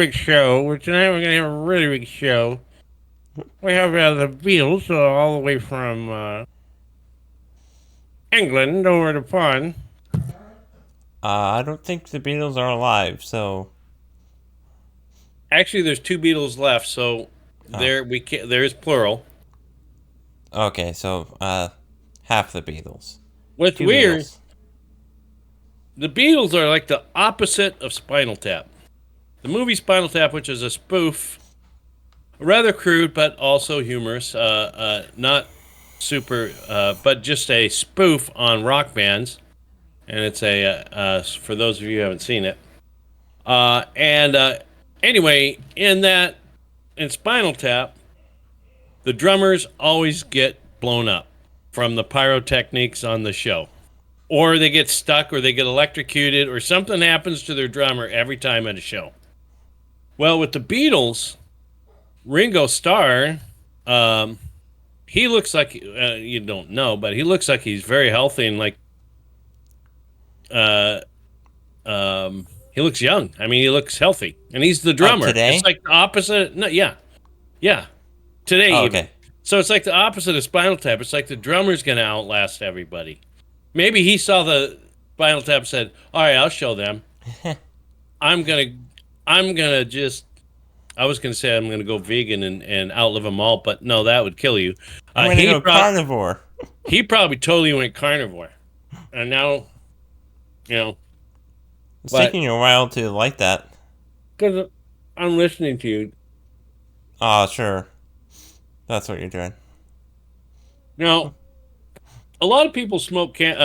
big show. Tonight we're gonna have a really big show. We have the Beatles all the way from England over the pond. I don't think the Beatles are alive, so Actually, there's two Beatles left, so oh, there is plural. okay, so half the Beatles, What's two weird, Beatles. the Beatles are like the opposite of Spinal Tap. The movie Spinal Tap, which is a spoof, rather crude but also humorous, not super, but just a spoof on rock bands. And it's for those of you who haven't seen it. And anyway, in Spinal Tap, the drummers always get blown up from the pyrotechnics on the show. Or they get stuck, or they get electrocuted, or something happens to their drummer every time at a show. Well, with the Beatles, Ringo Starr, um, he looks like you don't know, but he looks like he's very healthy and like uh, he looks young. I mean, he looks healthy, and he's the Oh, drummer. It's today? like the opposite. No, yeah, yeah. Today Oh, even. okay. So it's like the opposite of Spinal Tap. It's like the drummer's gonna outlast everybody. Maybe he saw the Spinal Tap and said, "All right, I'll show them. I'm gonna, I'm gonna just." I was gonna say I'm gonna go vegan and outlive them all, but no, that would kill you. I'm Uh, gonna he go pro- carnivore. he probably totally went carnivore, and now you know. It's But taking you a while to like that. because I'm listening to you, Oh, sure. That's what you're doing. now a lot of people smoke What?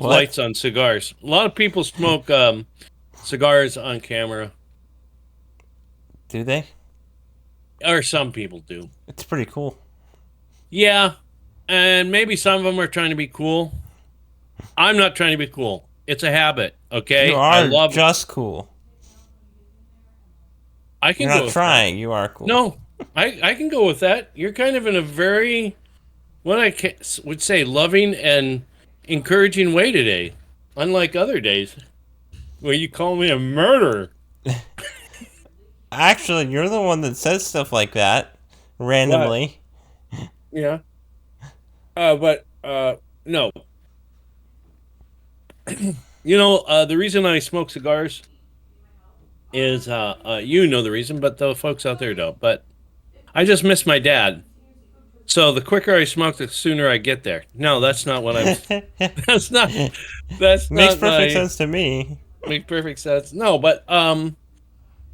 lights on cigars. A lot of people smoke cigars on camera, Do they? or some people do. It's pretty cool. Yeah, and maybe some of them are trying to be cool. I'm not trying to be cool. It's a habit. You Okay, I are love. just cool. I You're can go not with that. trying. You are cool. No, I can go with that. You're kind of in a very what would say loving and encouraging way today, unlike other days where you call me a murderer. Actually, you're the one that says stuff like that What? randomly. Yeah. But no. The reason I smoke cigars is you know the reason, but the folks out there don't. But I just miss my dad. So the quicker I smoke, the sooner I get there. No, that's not what I'm. That's not. That's Makes not perfect my. sense to me. Makes perfect sense. No, but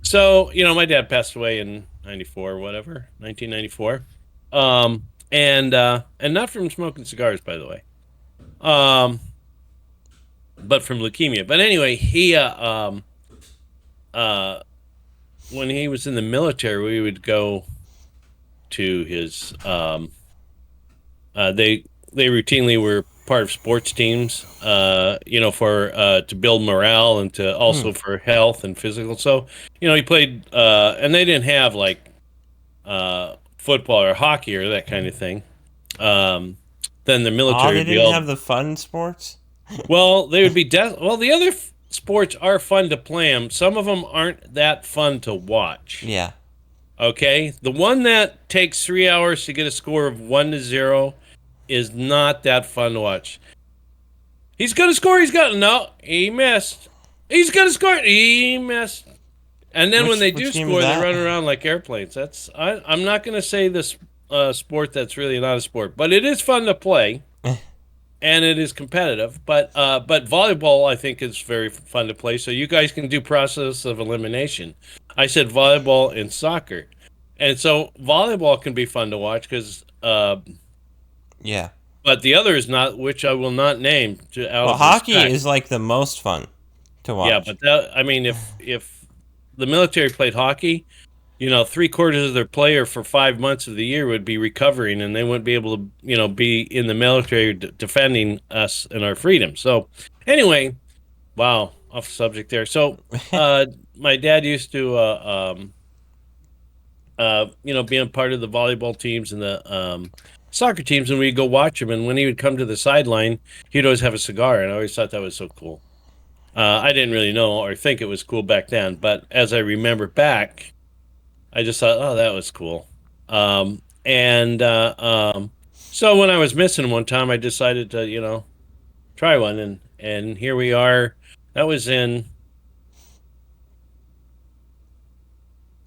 so my dad passed away in '94 or whatever, 1994, and not from smoking cigars, by the way, um, but from leukemia. But anyway, he uh, when he was in the military, we would go to his they routinely were part of sports teams, for to build morale and to Hmm. also for health and physical. So, he played, and they didn't have like football or hockey or that kind of thing. Um, then the Oh, military they would be didn't all have the fun sports? well. They would be well. The other sports are fun to play them. Some of them aren't that fun to watch. Yeah. Okay, the one that takes 3 hours to get a score of 1-0 is not that fun to watch. He's gonna score. He missed. He's gonna score. He missed. And then when they do Which game is score, they that? run around like airplanes. I'm not gonna say this sport that's really not a sport, but it is fun to play and it is competitive. But volleyball I think is very fun to play. So you guys can do process of elimination. I said volleyball and soccer, and so volleyball can be fun to watch because. Yeah. But the other is not, which I will not name out Well, of hockey respect. is like the most fun to Yeah, watch. but I mean, if the military played hockey, 3/4 of their player for 5 months of the year would be recovering, and they wouldn't be able to, be in the military defending us and our freedom. So, anyway, wow, off subject there. So, my dad used to, being part of the volleyball teams and the soccer teams, and we'd go watch him. And when he would come to the sideline, he'd always have a cigar, and I always thought that was so cool. I didn't really know or think it was cool back then, but as I remember back, I just thought, oh, that was cool. And so when I was missing one time, I decided to, try one, and here we are. That was in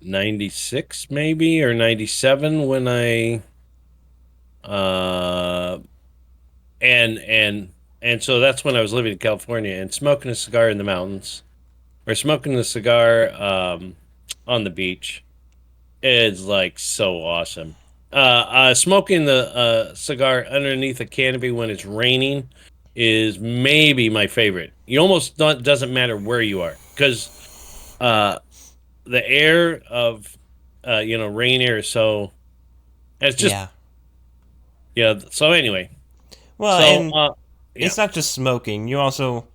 '96, maybe, or '97 when I uh, and so that's when I was living in California and smoking a cigar in the mountains or smoking a cigar on the beach is like so awesome. Smoking the cigar underneath a canopy when it's raining is maybe my favorite. You almost don't doesn't matter where you are because uh, the air of rain air is so it's just Yeah. yeah. So anyway, Well, so and yeah, it's not just smoking. You also,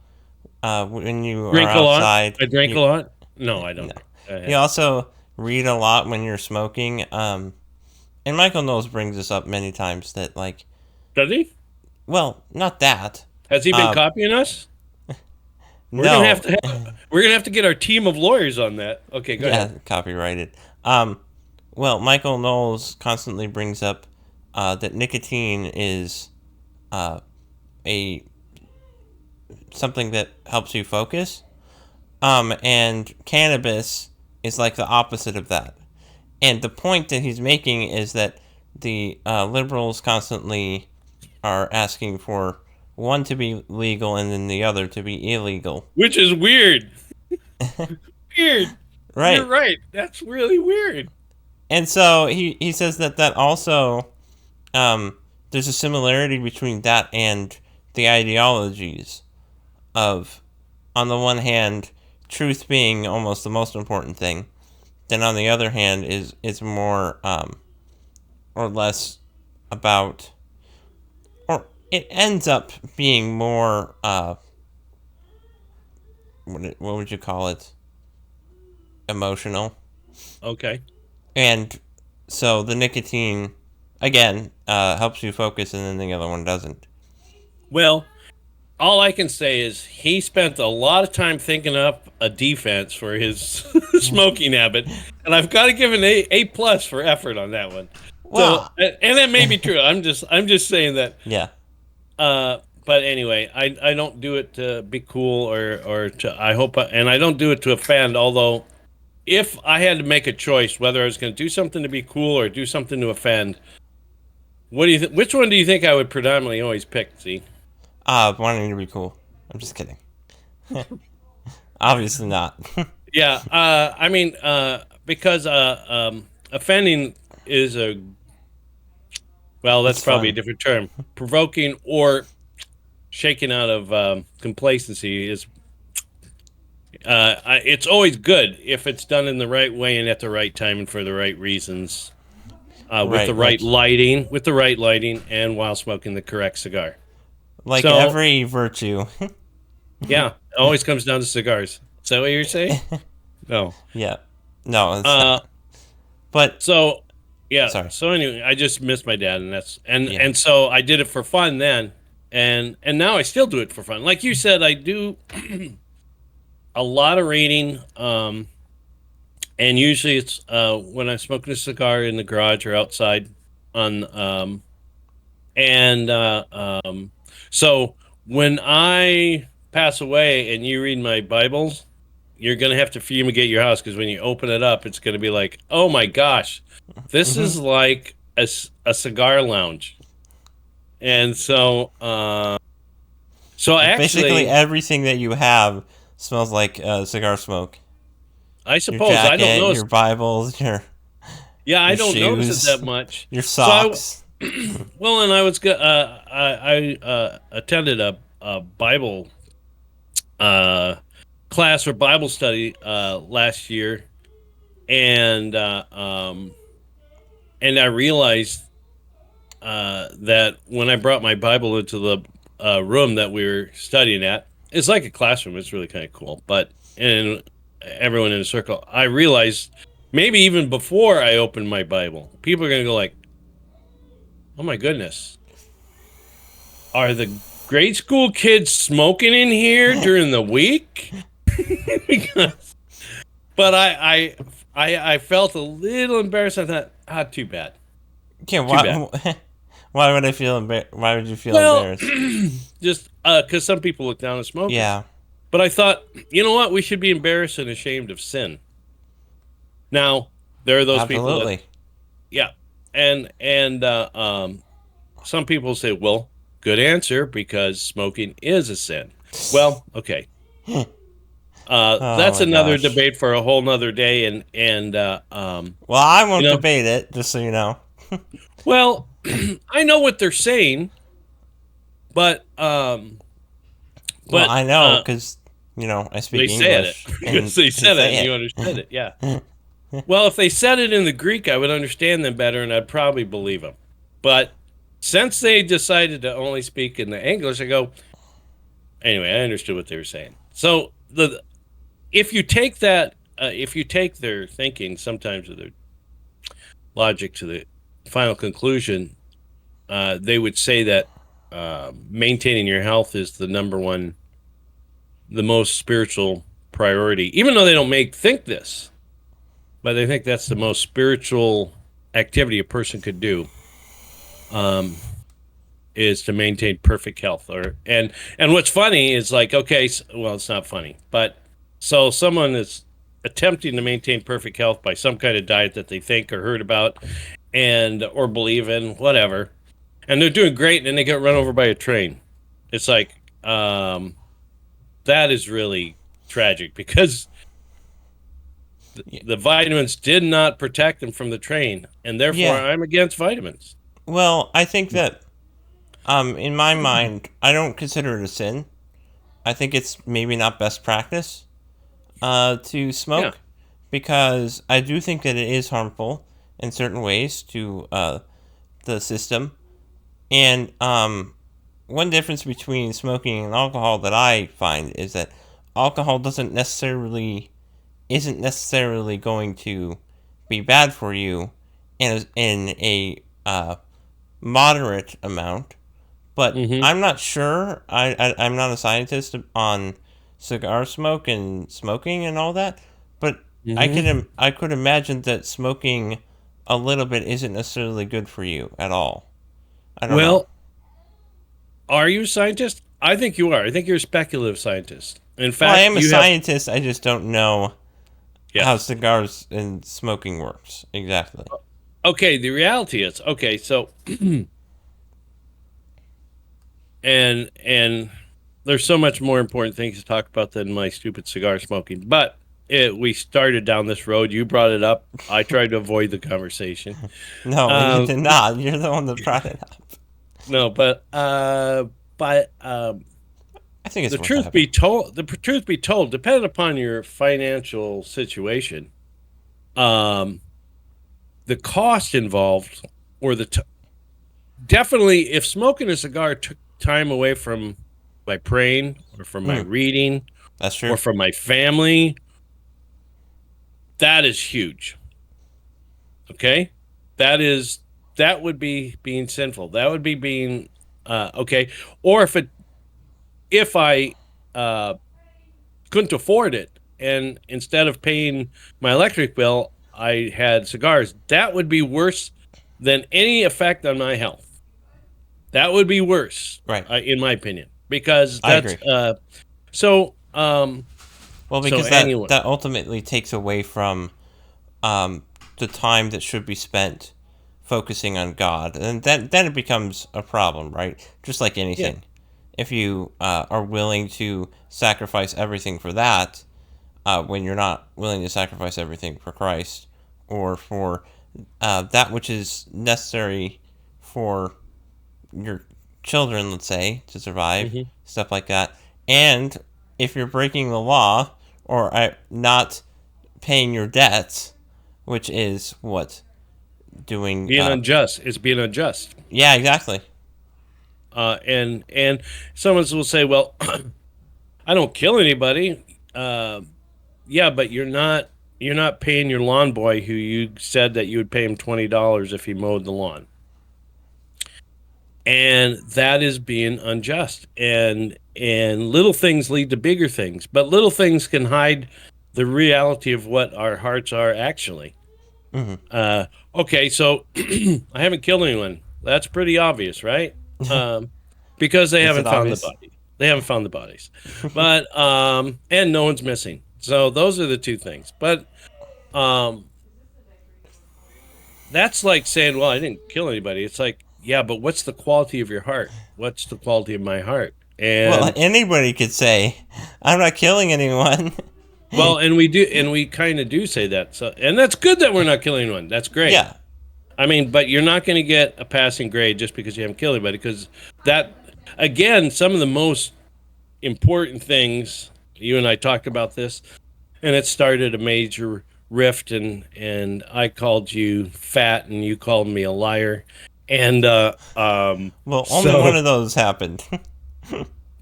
when you are drink a lot. outside, I drink you a lot. No, I don't no, drink. Go you ahead. also read a lot when you're smoking. And Michael Knowles brings this up many times that like, Does he? well, not that. Has he been Uh, copying us? We're gonna have no, to we're gonna have to get our team of lawyers on that. Okay, go yeah, ahead. copyrighted. Well, Michael Knowles constantly brings up that nicotine is uh, a something that helps you focus. And cannabis is like the opposite of that. And the point that he's making is that the liberals constantly are asking for one to be legal and then the other to be illegal. Which is weird. Weird. You're Right. right. That's really weird. And so he says that also there's a similarity between that and the ideologies of, on the one hand, truth being almost the most important thing, then on the other hand is more or less about, or it ends up being more what would you call it, emotional. Okay. And so the nicotine again helps you focus and then the other one doesn't. Well, all I can say is he spent a lot of time thinking up a defense for his smoking habit, and I've got to give an A plus for effort on that one. So, Well, and that may be true. I'm just saying that. yeah. But anyway, I don't do it to be cool or to I hope and I don't do it to offend. Although, if I had to make a choice whether I was going to do something to be cool or do something to offend, what do you which one do you think I would predominantly always pick? See? Wanting to be cool. I'm just kidding. Obviously not. Yeah, I mean, because offending is that's It's probably a fun. different term. Provoking or shaking out of complacency is it's always good if it's done in the right way and at the right time and for the right reasons, Right, with the right lighting, and while smoking the correct cigar. like So every virtue. yeah, it always comes down to cigars. Is that what you're saying? No. Yeah. No, it's Uh, not. But so yeah. sorry. So anyway, I just missed my dad, and that's Yeah. and so I did it for fun then, and now I still do it for fun. Like you said, I do a lot of reading. And usually it's when I'm smoking a cigar in the garage or outside on and so when I pass away and you read my Bibles, you're gonna have to fumigate your house because when you open it up, it's gonna be like, oh my gosh, this Hmm. is like a cigar lounge. And so Basically, actually, everything that you have smells like cigar smoke. I Your suppose I don't jacket, know. your Bibles, Yeah, I your don't notice it shoes, that much. your So socks. well, and I was I attended a Bible uh, class or Bible study last year, and I realized that when I brought my Bible into the room that we were studying at, it's like a classroom. It's really kind of cool, but and everyone in a circle, I realized maybe even before I opened my Bible, people are gonna go like, "Oh my goodness, are the grade school kids smoking in here during the week? But I felt a little embarrassed. I thought, too bad. Yeah, why would I feel why would you feel Well, embarrassed? just because some people look down on smokers. Yeah. But I thought, you know what? We should be embarrassed and ashamed of sin. Now, there are those people Absolutely. that, yeah. And some people say, well, good answer, because smoking is a sin. Well, okay. That's my another gosh. debate for a whole nother day. Well, I won't you know, debate it, just so you know. well, I know what they're saying, but Well, I know because I speak they said it English. because they said it and you understood it. Yeah. Well, if they said it in the Greek, I would understand them better and I'd probably believe them. But since they decided to only speak in the English, I go, anyway, I understood what they were saying. So if you take that, if you take their thinking, sometimes of their logic to the final conclusion, they would say that maintaining your health is the number one, the most spiritual priority, even though they don't think this. But I think that's the most spiritual activity a person could do, is to maintain perfect health. And what's funny is, like, okay, well, it's not funny, but so someone is attempting to maintain perfect health by some kind of diet that they think or heard about, or believe in, whatever, and they're doing great, and then they get run over by a train. It's like, that is really tragic, because the vitamins did not protect them from the train, and therefore Yeah. I'm against vitamins. Well, I think that, in my mind, I don't consider it a sin. I think it's maybe not best practice, to smoke, Yeah. because I do think that it is harmful in certain ways to the system. And one difference between smoking and alcohol that I find is that alcohol isn't necessarily going to be bad for you in a moderate amount. But Mm-hmm. I'm not sure. I'm not a scientist on cigar smoke and smoking and all that. But Mm-hmm. I could imagine that smoking a little bit isn't necessarily good for you at all. I don't know. Well, are you a scientist? I think you are. I think you're a speculative scientist. In Well, I fact, am a you have, scientist. I just don't know how yes. cigars and smoking works exactly. Okay, the reality is, okay, so and there's so much more important things to talk about than my stupid cigar smoking. But we started down this road. You brought it up. I tried to avoid the conversation. No, you Um, did not. You're the one that brought it up. no, but I think it's the worth truth having. be told, depending upon your financial situation, um, the cost involved, or definitely, if smoking a cigar took time away from my praying, or from my Hmm, reading, that's or true. from my family, that is huge. Okay, that would be being sinful. That would be being okay. Or if I uh, couldn't afford it, and instead of paying my electric bill, I had cigars, that would be worse than any effect on my health. That would be worse, Right. in my opinion, because I that's agree. so. Well, So because that anyway, that ultimately takes away from um, the time that should be spent focusing on God, and then it becomes a problem, right? Just like yeah, anything, if you are willing to sacrifice everything for that, when you're not willing to sacrifice everything for Christ or for that which is necessary for your children, let's say, to survive, hmm stuff like that. And if you're breaking the law or not paying your debts, which is what doing. being unjust is being unjust. Yeah, exactly. And someone will say, well, I don't kill anybody. Yeah, but you're not paying your lawn boy, who you said that you would pay him $20 if he mowed the lawn. and that is being unjust. And little things lead to bigger things, but little things can hide the reality of what our hearts are actually. Hmm. Uh, okay, so I haven't killed anyone. That's pretty obvious, right? Um, because they Is it haven't found the obvious? body. They haven't found the bodies, but and no one's missing. So those are the two things. But um, that's like saying, "Well, I didn't kill anybody." It's like, yeah, but what's the quality of your heart? What's the quality of my heart? Well, And anybody could say, "I'm not killing anyone." well, and we do, and we kind of do say that. So, and that's good that we're not killing anyone. That's great. Yeah. I mean, but you're not going to get a passing grade just because you haven't killed anybody. Because that, again, some of the most important things. You and I talked about this, and it started a major rift. And I called you fat, and you called me a liar. And Well, only one so, of those happened.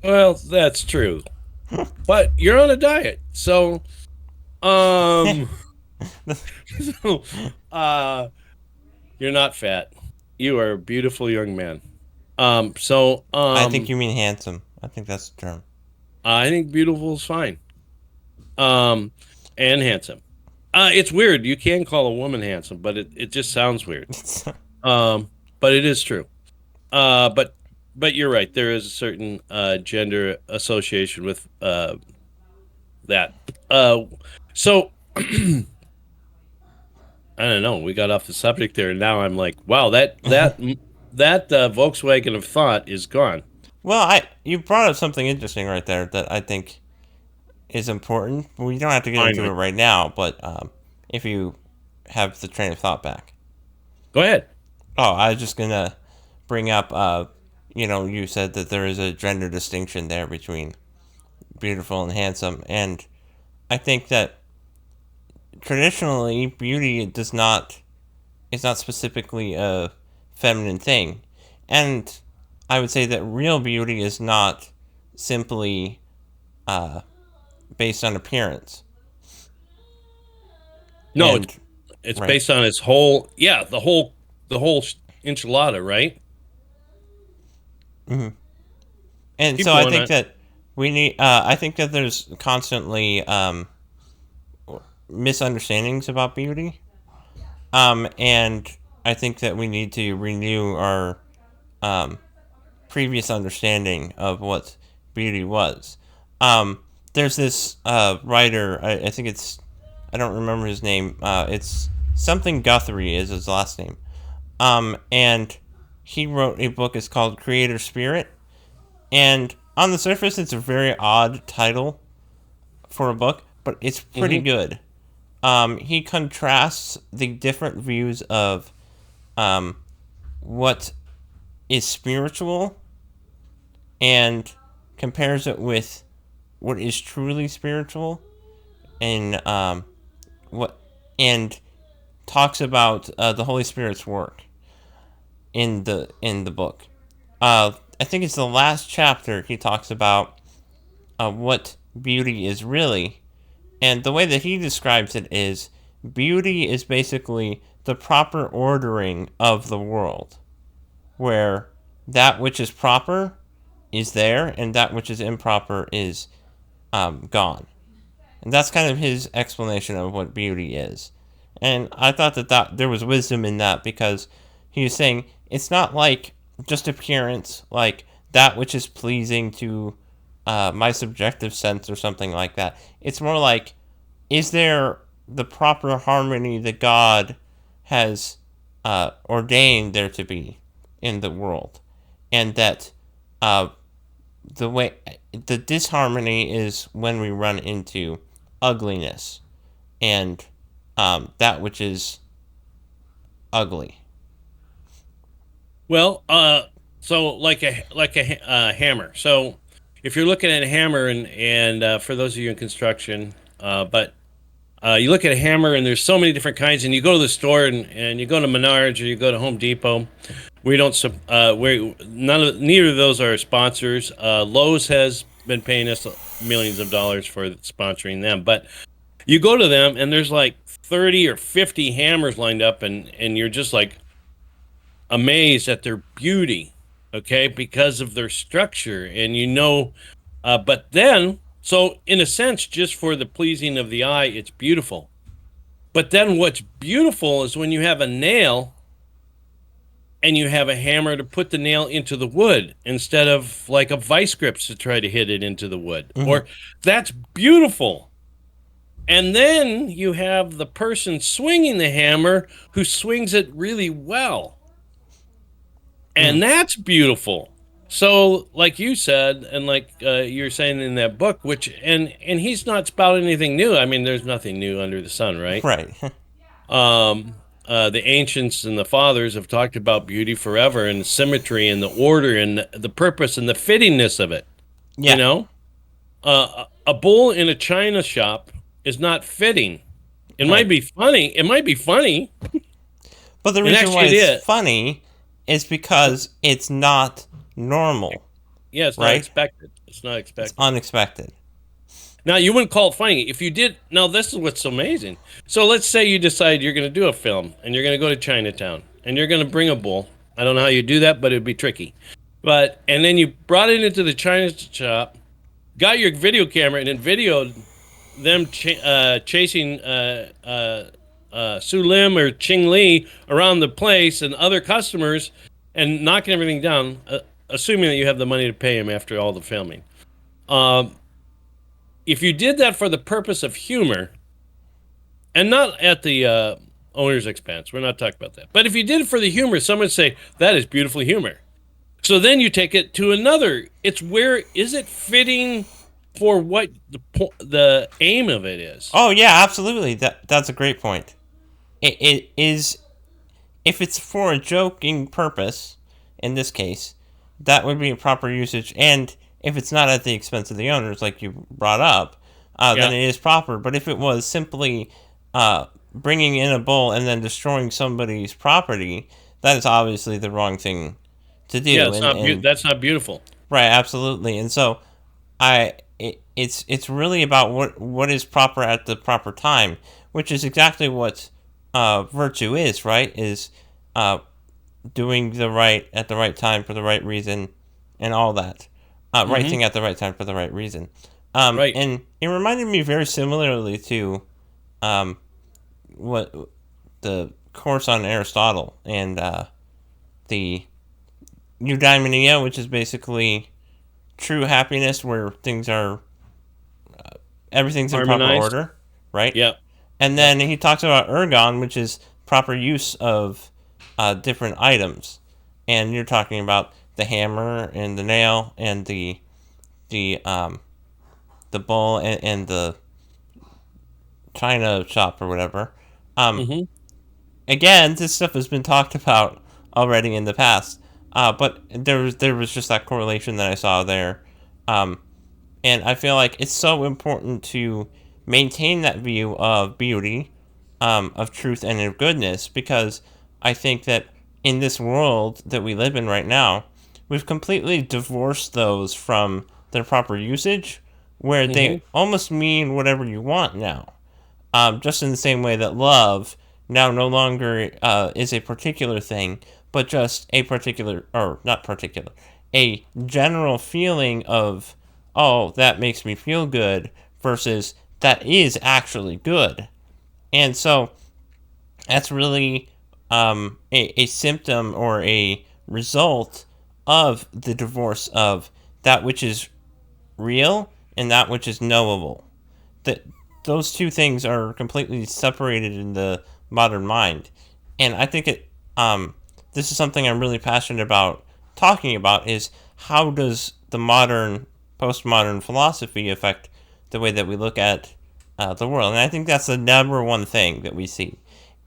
well, that's true. But you're on a diet, so um, so, uh, you're not fat. You are a beautiful young man. So I think you mean handsome. I think that's the term. I think beautiful is fine. Um, and handsome. It's weird. You can call a woman handsome, but it just sounds weird. But it is true. But you're right. There is a certain gender association with that. So I don't know. We got off the subject there, and now I'm like, wow, that Volkswagen of thought is gone. Well, I you brought up something interesting right there that I think is important. We don't have to get into it Finally, right now, but if you have the train of thought back. go ahead. Oh, I was just gonna bring up. You said that there is a gender distinction there between beautiful and handsome, and I think that traditionally beauty does not is not specifically a feminine thing, and I would say that real beauty is not simply uh, based on appearance. No, And it's right. based on his whole, yeah, the whole enchilada, right? Hmm. And Keep so I going think on. that we need. I think that there's constantly misunderstandings about beauty. And I think that we need to renew our um, previous understanding of what beauty was. Um, there's this writer. I think I don't remember his name. It's something Guthrie is his last name. And he wrote a book. It's called Creator Spirit. And on the surface, it's a very odd title for a book, but it's pretty Hmm. good. He contrasts the different views of um, what is spiritual and compares it with what is truly spiritual, and what and talks about the Holy Spirit's work in the book. I think it's the last chapter. He talks about what beauty is really, and the way that he describes it is beauty is basically the proper ordering of the world, where that which is proper is there and that which is improper is gone. And that's kind of his explanation of what beauty is. And I thought that there was wisdom in that because he was saying it's not like just appearance, like that which is pleasing to my subjective sense or something like that. It's more like, is there the proper harmony that God has ordained there to be in the world? And that uh, the disharmony is when we run into ugliness and that which is ugly. Well, so like a hammer. So if you're looking at a hammer, and for those of you in construction, but you look at a hammer, and there's so many different kinds, and you go to the store, and you go to Menards or you go to Home Depot. We don't we neither of those are sponsors. Lowe's has been paying us millions of dollars for sponsoring them, but you go to them, and there's like 30 or 50 hammers lined up, and you're just like amazed at their beauty. okay, because of their structure. And but then, so in a sense, just for the pleasing of the eye, it's beautiful. But then what's beautiful is when you have a nail and you have a hammer to put the nail into the wood instead of like a vice grips to try to hit it into the wood. Mhm. Or that's beautiful. And then you have the person swinging the hammer who swings it really well. Mm. And that's beautiful. So, like you said, and like you're saying in that book, which and he's not spouting anything new. I mean, there's nothing new under the sun, right? Right. The ancients and the fathers have talked about beauty forever, and the symmetry and the order and the purpose and the fittingness of it. You Yeah. know, a bowl in a china shop is not fitting. It Right. might be funny. It might be funny, But the and reason why actually, it it's is. funny is because it's not normal, Yeah, it's not right? expected. It's not It's expected. unexpected. Now, you wouldn't call it funny if you did. Now, this is what's so amazing. So, let's say you decide you're going to do a film and you're going to go to Chinatown and you're going to bring a bull. I don't know how you do that, but it'd be tricky. And then you brought it into the China shop, got your video camera, and then videoed them chasing Su Lim or Ching Li around the place and other customers and knocking everything down, assuming that you have the money to pay him after all the filming. Um, if you did that for the purpose of humor and not at the owner's expense, we're not talking about that. But if you did it for the humor, someone would say that is beautiful humor. So then you take it to another. It's where is it fitting for what the aim of it is? Oh yeah, absolutely. That's a great point. It is, if it's for a joking purpose, in this case, that would be a proper usage. And if it's not at the expense of the owners, like you brought up, then Yeah, it is proper. But if it was simply bringing in a bull and then destroying somebody's property, that is obviously the wrong thing to yeah. do. It's And, not. and That's not beautiful. right, absolutely. And so it's really about what is proper at the proper time, which is exactly what virtue is, right? Is uh, doing the right at the right time for the right reason, and all that. Right Hmm. thing at the right time for the right reason. Right. And it reminded me very similarly to um, what the course on Aristotle and the eudaimonia, which is basically true happiness, where things are everything's in proper Harmonized. order, right? Yeah. And Yep. then he talks about ergon, which is proper use of different items. And you're talking about the hammer and the nail and the the bowl and the china shop or whatever. Um, Hmm. Again, this stuff has been talked about already in the past, but there was just that correlation that I saw there. Um, and I feel like it's so important to maintain that view of beauty, of truth, and of goodness, because I think that in this world that we live in right now, we've completely divorced those from their proper usage, where Hmm. they almost mean whatever you want now. Just in the same way that love now no longer is a particular thing, but just a particular, or not particular, a general feeling of, oh, that makes me feel good, versus that is actually good. And so that's really a symptom or a result of the divorce of that which is real and that which is knowable. That those two things are completely separated in the modern mind, and I think this is something I'm really passionate about talking about, is how does the modern postmodern philosophy affect the way that we look at the world. And I think that's the number one thing that we see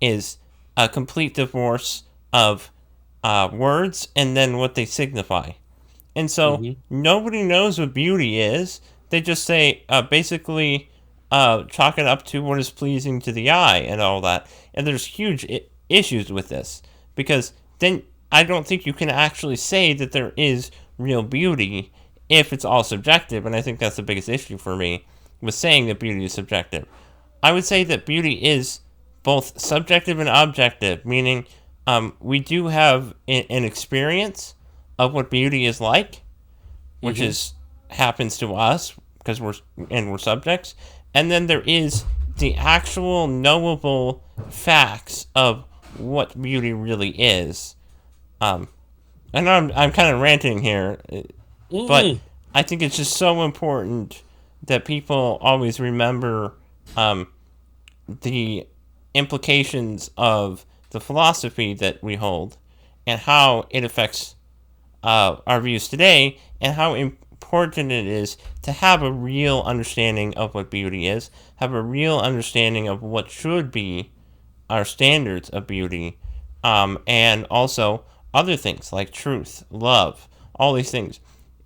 is a complete divorce of words and then what they signify. And so Hmm. nobody knows what beauty is. They just say basically chalk it up to what is pleasing to the eye and all that. And there's huge issues with this, because then I don't think you can actually say that there is real beauty if it's all subjective. And I think that's the biggest issue for me with saying that beauty is subjective. I would say that beauty is both subjective and objective, meaning we do have an experience of what beauty is like, which Mhm. is happens to us because we're subjects, and then there is the actual knowable facts of what beauty really is. Um, and I'm kind of ranting here, but Mm-mm. I think it's just so important that people always remember um, the implications of the philosophy that we hold and how it affects our views today, and how important it is to have a real understanding of what beauty is, have a real understanding of what should be our standards of beauty, and also other things like truth, love, all these things.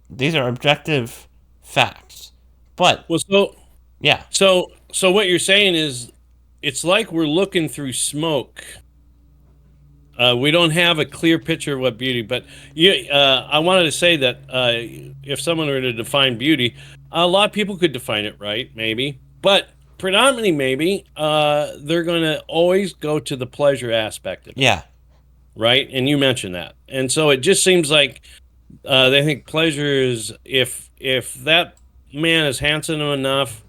These are objective facts. But, Well, so yeah, so so what you're saying is, it's like we're looking through smoke. We don't have a clear picture of what beauty, but I wanted to say that if someone were to define beauty, a lot of people could define it right, maybe, but predominantly, maybe they're going to always go to the pleasure aspect of it, yeah, right? And you mentioned that, and so it just seems like they think pleasure is, if that man is handsome enough,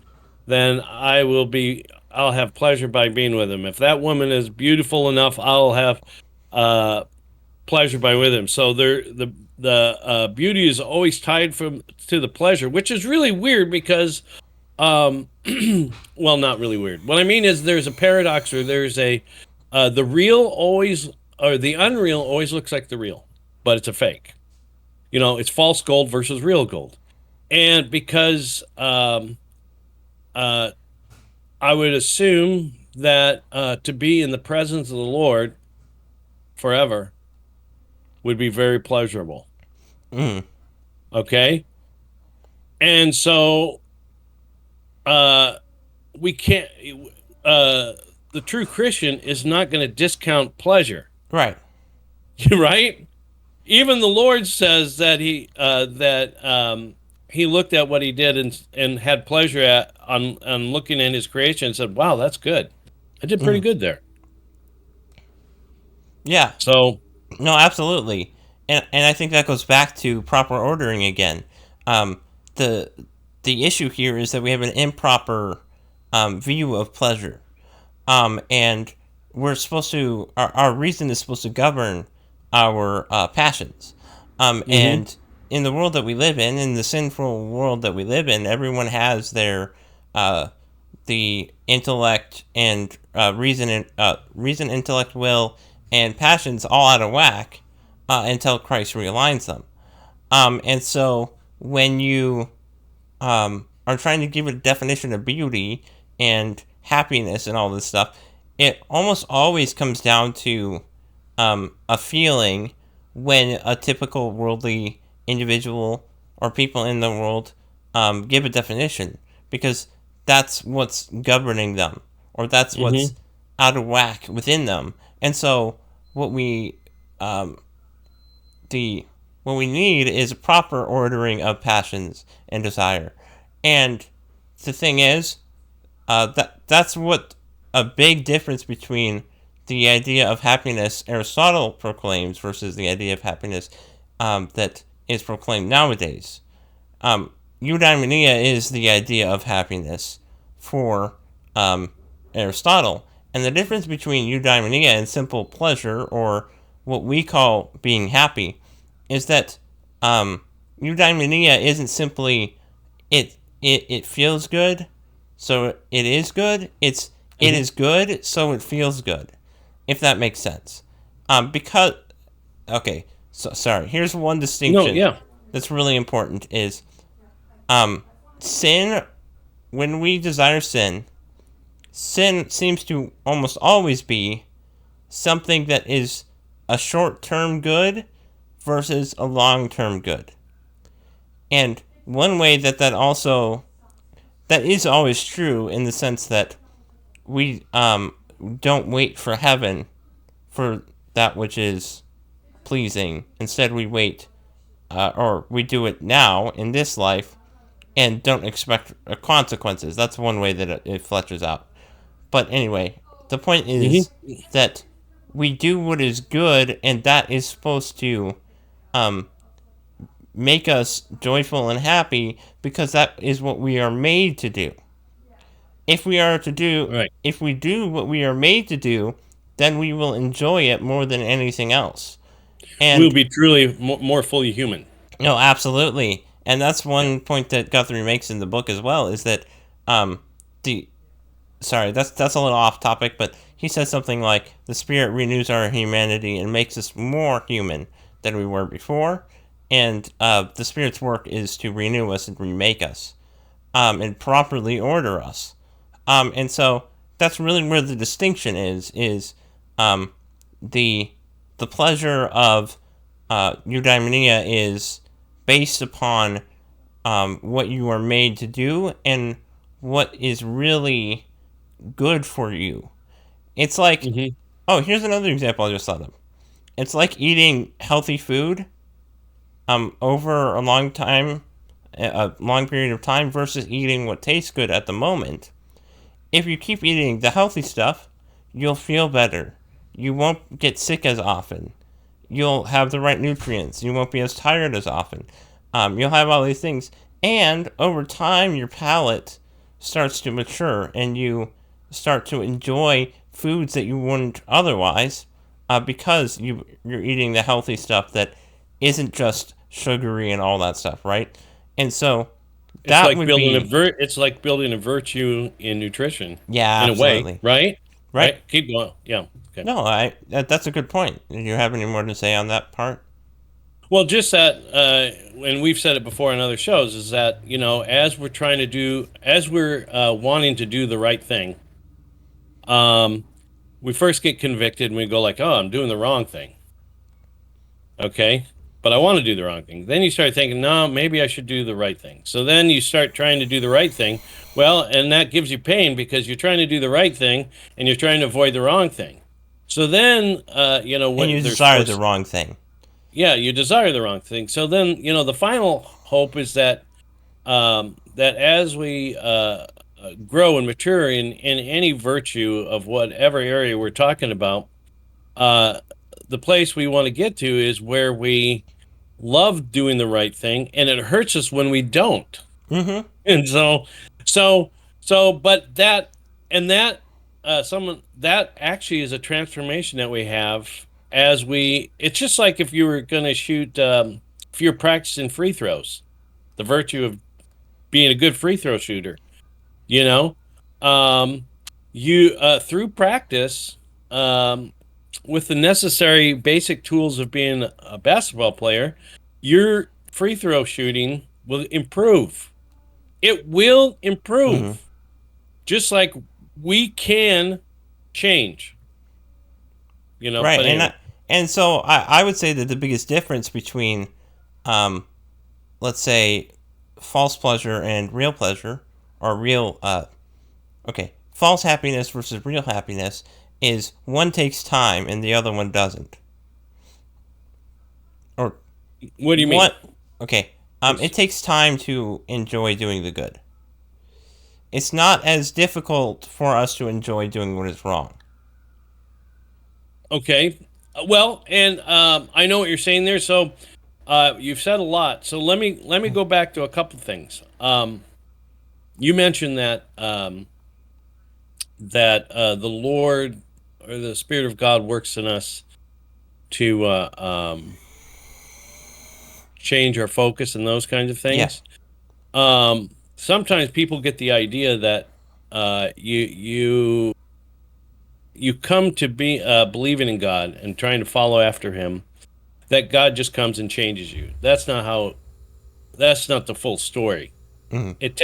then I'll have pleasure by being with him. If that woman is beautiful enough, I'll have uh, pleasure by with him. So the beauty is always tied from to the pleasure, which is really weird because um, well, not really weird. What I mean is there's a paradox, or there's a the real always, or the unreal always looks like the real, but it's a fake. It's false gold versus real gold. And because uh, I would assume that to be in the presence of the Lord forever would be very pleasurable. mm, Okay. And so uh, we can't, uh, the true Christian is not going to discount pleasure, right, right? Even the Lord says that he looked at what he did and had pleasure on looking at his creation and said, "Wow, that's good. I did pretty mm, good there." yeah, So, no, absolutely, and I think that goes back to proper ordering again. Um, the the issue here is that we have an improper view of pleasure, and we're supposed to our reason is supposed to govern our passions, hmm and in the world that we live in the sinful world that we live in, everyone has their uh, the intellect and reason, intellect, will, and passions all out of whack until Christ realigns them. And so when you are trying to give a definition of beauty and happiness and all this stuff, it almost always comes down to a feeling when a typical worldly individual or people in the world give a definition, because that's what's governing them, or that's what's hmm out of whack within them. And so what um, the what we need is a proper ordering of passions and desire. And the thing is, that's what a big difference between the idea of happiness Aristotle proclaims versus the idea of happiness that is proclaimed nowadays. Eudaimonia is the idea of happiness for Aristotle, and the difference between eudaimonia and simple pleasure, or what we call being happy, is that eudaimonia isn't simply it feels good, so it is good. It hmm is good, so it feels good, if that makes sense. Because okay, so sorry. Here's one no, distinction yeah, that's really important: is sin. When we desire sin, sin seems to almost always be something that is a short-term good versus a long-term good. And one way that is always true, in the sense that we don't wait for heaven for that which is pleasing. Instead, we wait, or we do it now in this life, and don't expect consequences. That's one way that it fletches out. But anyway, the point is hmm that we do what is good, and that is supposed to make us joyful and happy because that is what we are made to do. If we Right. do what we are made to do, then we will enjoy it more than anything else. We'll And be truly more fully human. no, absolutely. And that's one point that Guthrie makes in the book as well, is that the sorry, that's a little off topic, but he says something like the spirit renews our humanity and makes us more human than we were before, and the spirit's work is to renew us and remake us, and properly order us, and so that's really where the distinction is the the pleasure of eudaimonia is based upon what you are made to do and what is really good for you. It's like, Hmm. oh, here's another example I just thought of. It's like eating healthy food over a long period of time versus eating what tastes good at the moment. If you keep eating the healthy stuff, you'll feel better. You won't get sick as often. You'll have the right nutrients. You won't be as tired as often. You'll have all these things. And over time, your palate starts to mature and you start to enjoy foods that you wouldn't otherwise because you're eating the healthy stuff that isn't just sugary and all that stuff, right? And so It's that like would be, it's like building a virtue in nutrition, yeah, in a way, absolutely. right? Right? Right. Keep going. Yeah. Okay. No, that's a good point. Do you have any more to say on that part? Well, just that, and we've said it before in other shows, is that as we're trying to do, as we're wanting to do the right thing, um, we first get convicted and we go like, "Oh, I'm doing the wrong thing." Okay, but I want to do the wrong thing. Then you start thinking, "No, maybe I should do the right thing." So then you start trying to do the right thing. Well, and that gives you pain because you're trying to do the right thing and you're trying to avoid the wrong thing. So then, And when you there's desire the force, wrong thing. yeah, you desire the wrong thing. So then, the final hope is that that as we grow and mature in any virtue of whatever area we're talking about, uh, the place we want to get to is where we love doing the right thing, and it hurts us when we don't. Mm-hmm. And so, but that and that someone that actually is a transformation that we have as we. It's just like if you were going to shoot, if you're practicing free throws, the virtue of being a good free throw shooter. You know, um, you through practice, with the necessary basic tools of being a basketball player, your free throw shooting will improve. It will Mm-hmm. improve, just like we can change. Right, But anyway, and so I would say that the biggest difference between, um, let's say, false pleasure and real pleasure, or real, okay, false happiness versus real happiness, is one takes time and the other one doesn't. Or what do you mean? what? Okay, it takes time to enjoy doing the good. It's not as difficult for us to enjoy doing what is wrong. Okay, well, and I know what you're saying there. So you've said a lot. So let me go back to a couple things. You mentioned that the Lord or the Spirit of God works in us to change our focus and those kinds of Yeah. things. Sometimes people get the idea that you come to be believing in God and trying to follow after Him, that God just comes and changes you. That's not how. That's not the full story. Mm-hmm. It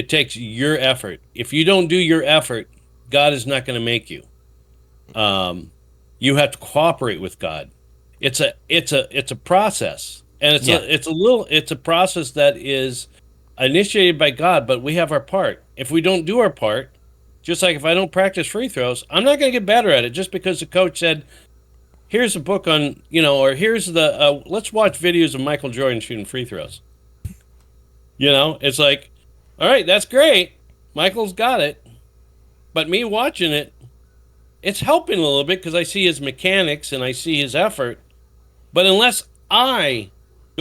takes your effort. If you don't do your effort, God is not going to make you. You have to cooperate with God. It's a process, and Yeah. it's a process that is initiated by God, but we have our part. If we don't do our part, just like if I don't practice free throws, I'm not going to get better at it just because the coach said, "Here's a book on," or here's the let's watch videos of Michael Jordan shooting free throws. It's like, all right, that's great. Michael's got it, but me watching it, it's helping a little bit because I see his mechanics and I see his effort. But unless I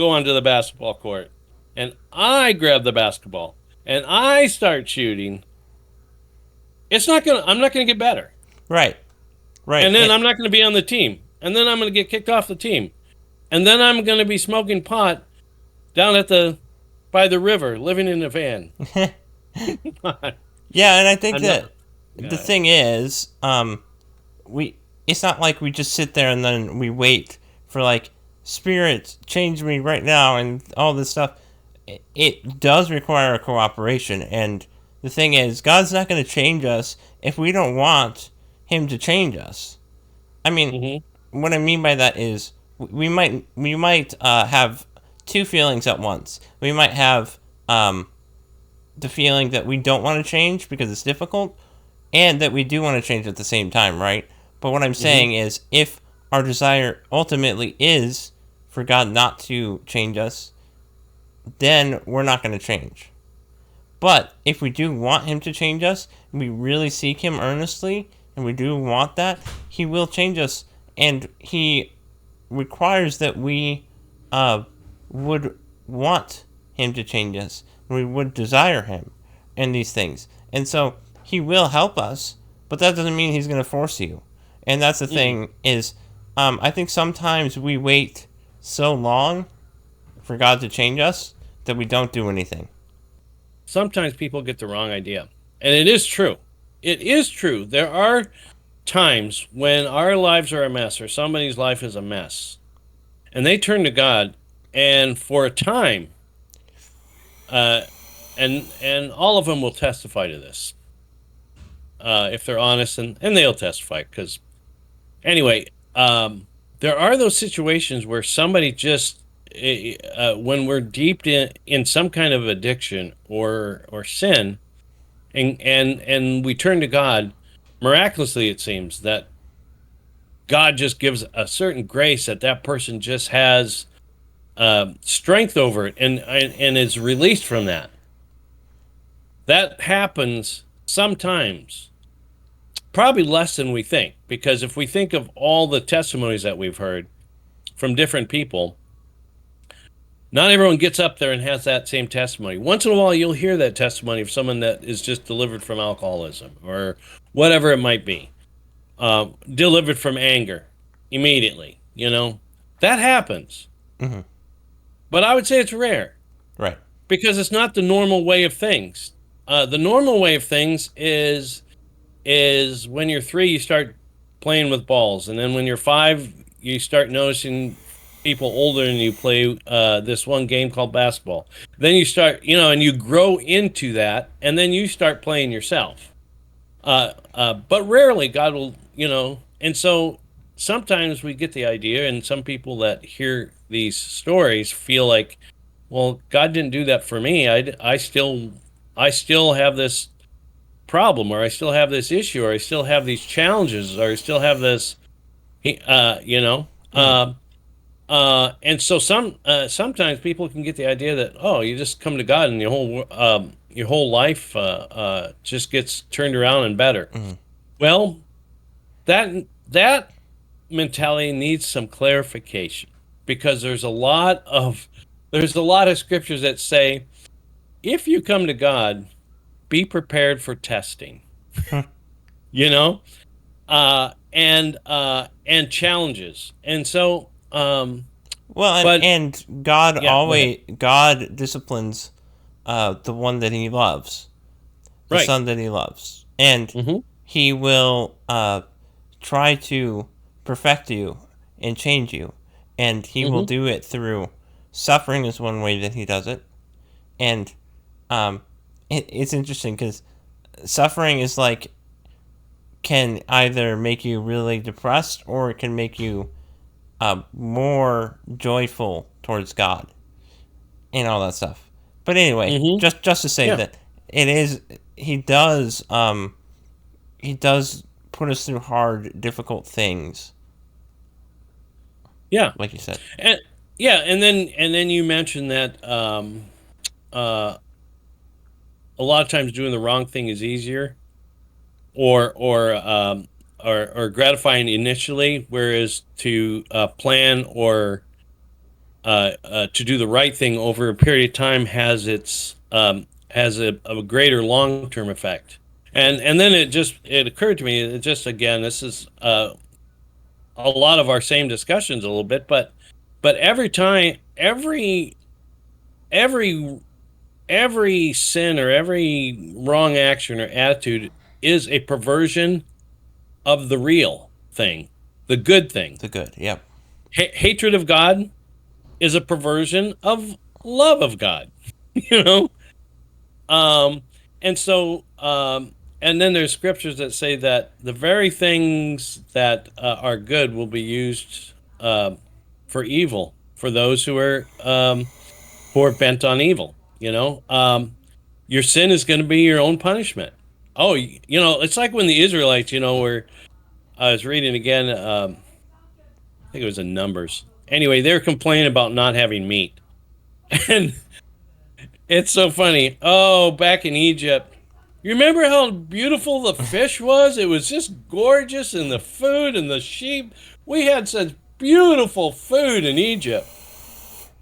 go onto the basketball court and I grab the basketball and I start shooting, I'm not gonna get better. Right. Right. And then I'm not gonna be on the team. And then I'm gonna get kicked off the team. And then I'm gonna be smoking pot down by the river, living in a van. Yeah, and I think I'm that not- the thing is, it's not like we just sit there and then we wait for like spirit change me right now and all this stuff. It does require a cooperation, and the thing is, God's not going to change us if we don't want Him to change us. I mean, what I mean by that is we might have two feelings at once. We might have the feeling that we don't want to change because it's difficult, and that we do want to change at the same time, right? But what I'm saying is, if our desire ultimately is for God not to change us, then we're not going to change. But if we do want Him to change us, we really seek Him earnestly, and we do want that, He will change us, and He requires that we would want Him to change us. We would desire Him and these things. And so He will help us, but that doesn't mean He's going to force you. And that's the thing is, I think sometimes we wait so long for God to change us that we don't do anything. Sometimes people get the wrong idea. And it is true. It is true. There are times when our lives are a mess or somebody's life is a mess. And they turn to God, and for a time, and all of them will testify to this. If they're honest, and they'll testify, because anyway, there are those situations where somebody just when we're deep in some kind of addiction or sin, and we turn to God, miraculously it seems that God just gives a certain grace that person just has strength over it and is released from that. That happens sometimes, probably less than we think, because if we think of all the testimonies that we've heard from different people, not everyone gets up there and has that same testimony. Once in a while, you'll hear that testimony of someone that is just delivered from alcoholism or whatever it might be, delivered from anger immediately. That happens. Mm-hmm. But I would say it's rare. Right. Because it's not the normal way of things. The normal way of things is when you're 3, you start playing with balls, and then when you're 5, you start noticing people older than you play this one game called basketball. Then you start, and you grow into that, and then you start playing yourself. But rarely God will, and so sometimes we get the idea, and some people that hear these stories feel like, well, God didn't do that for me. I still have this problem, or I still have this issue, or I still have these challenges, or I still have this, and so sometimes people can get the idea that, oh, you just come to God and your whole life just gets turned around and better. Mm-hmm. Well, that mentality needs some clarification, because there's a lot of scriptures that say, if you come to God, be prepared for testing, and challenges. And so, and God yeah, God disciplines the one that He loves, the right. son that He loves, and Mm-hmm. He will try to perfect you and change you, and He will do it through suffering is one way that He does it, and it's interesting because suffering is like, can either make you really depressed, or it can make you more joyful towards God and all that stuff. But anyway, just to say that it is, he does put us through hard, difficult things. Yeah, like you said. And then you mentioned that a lot of times doing the wrong thing is easier, or gratifying initially, whereas to plan or to do the right thing over a period of time has a greater long term effect. And then it occurred to me, it just again, this is a lot of our same discussions a little bit, but every time every every sin or every wrong action or attitude is a perversion of the real thing, the good thing. The good. Yep. Hatred of God is a perversion of love of God. you know um and so and then there's scriptures that say that the very things that are good will be used for evil for those who are bent on evil. Your sin is going to be your own punishment. Oh, it's like when the Israelites, where I was reading again, I think it was in Numbers. Anyway, they're complaining about not having meat. And it's so funny. Oh, back in Egypt, you remember how beautiful the fish was? It was just gorgeous, and the food and the sheep. We had such beautiful food in Egypt.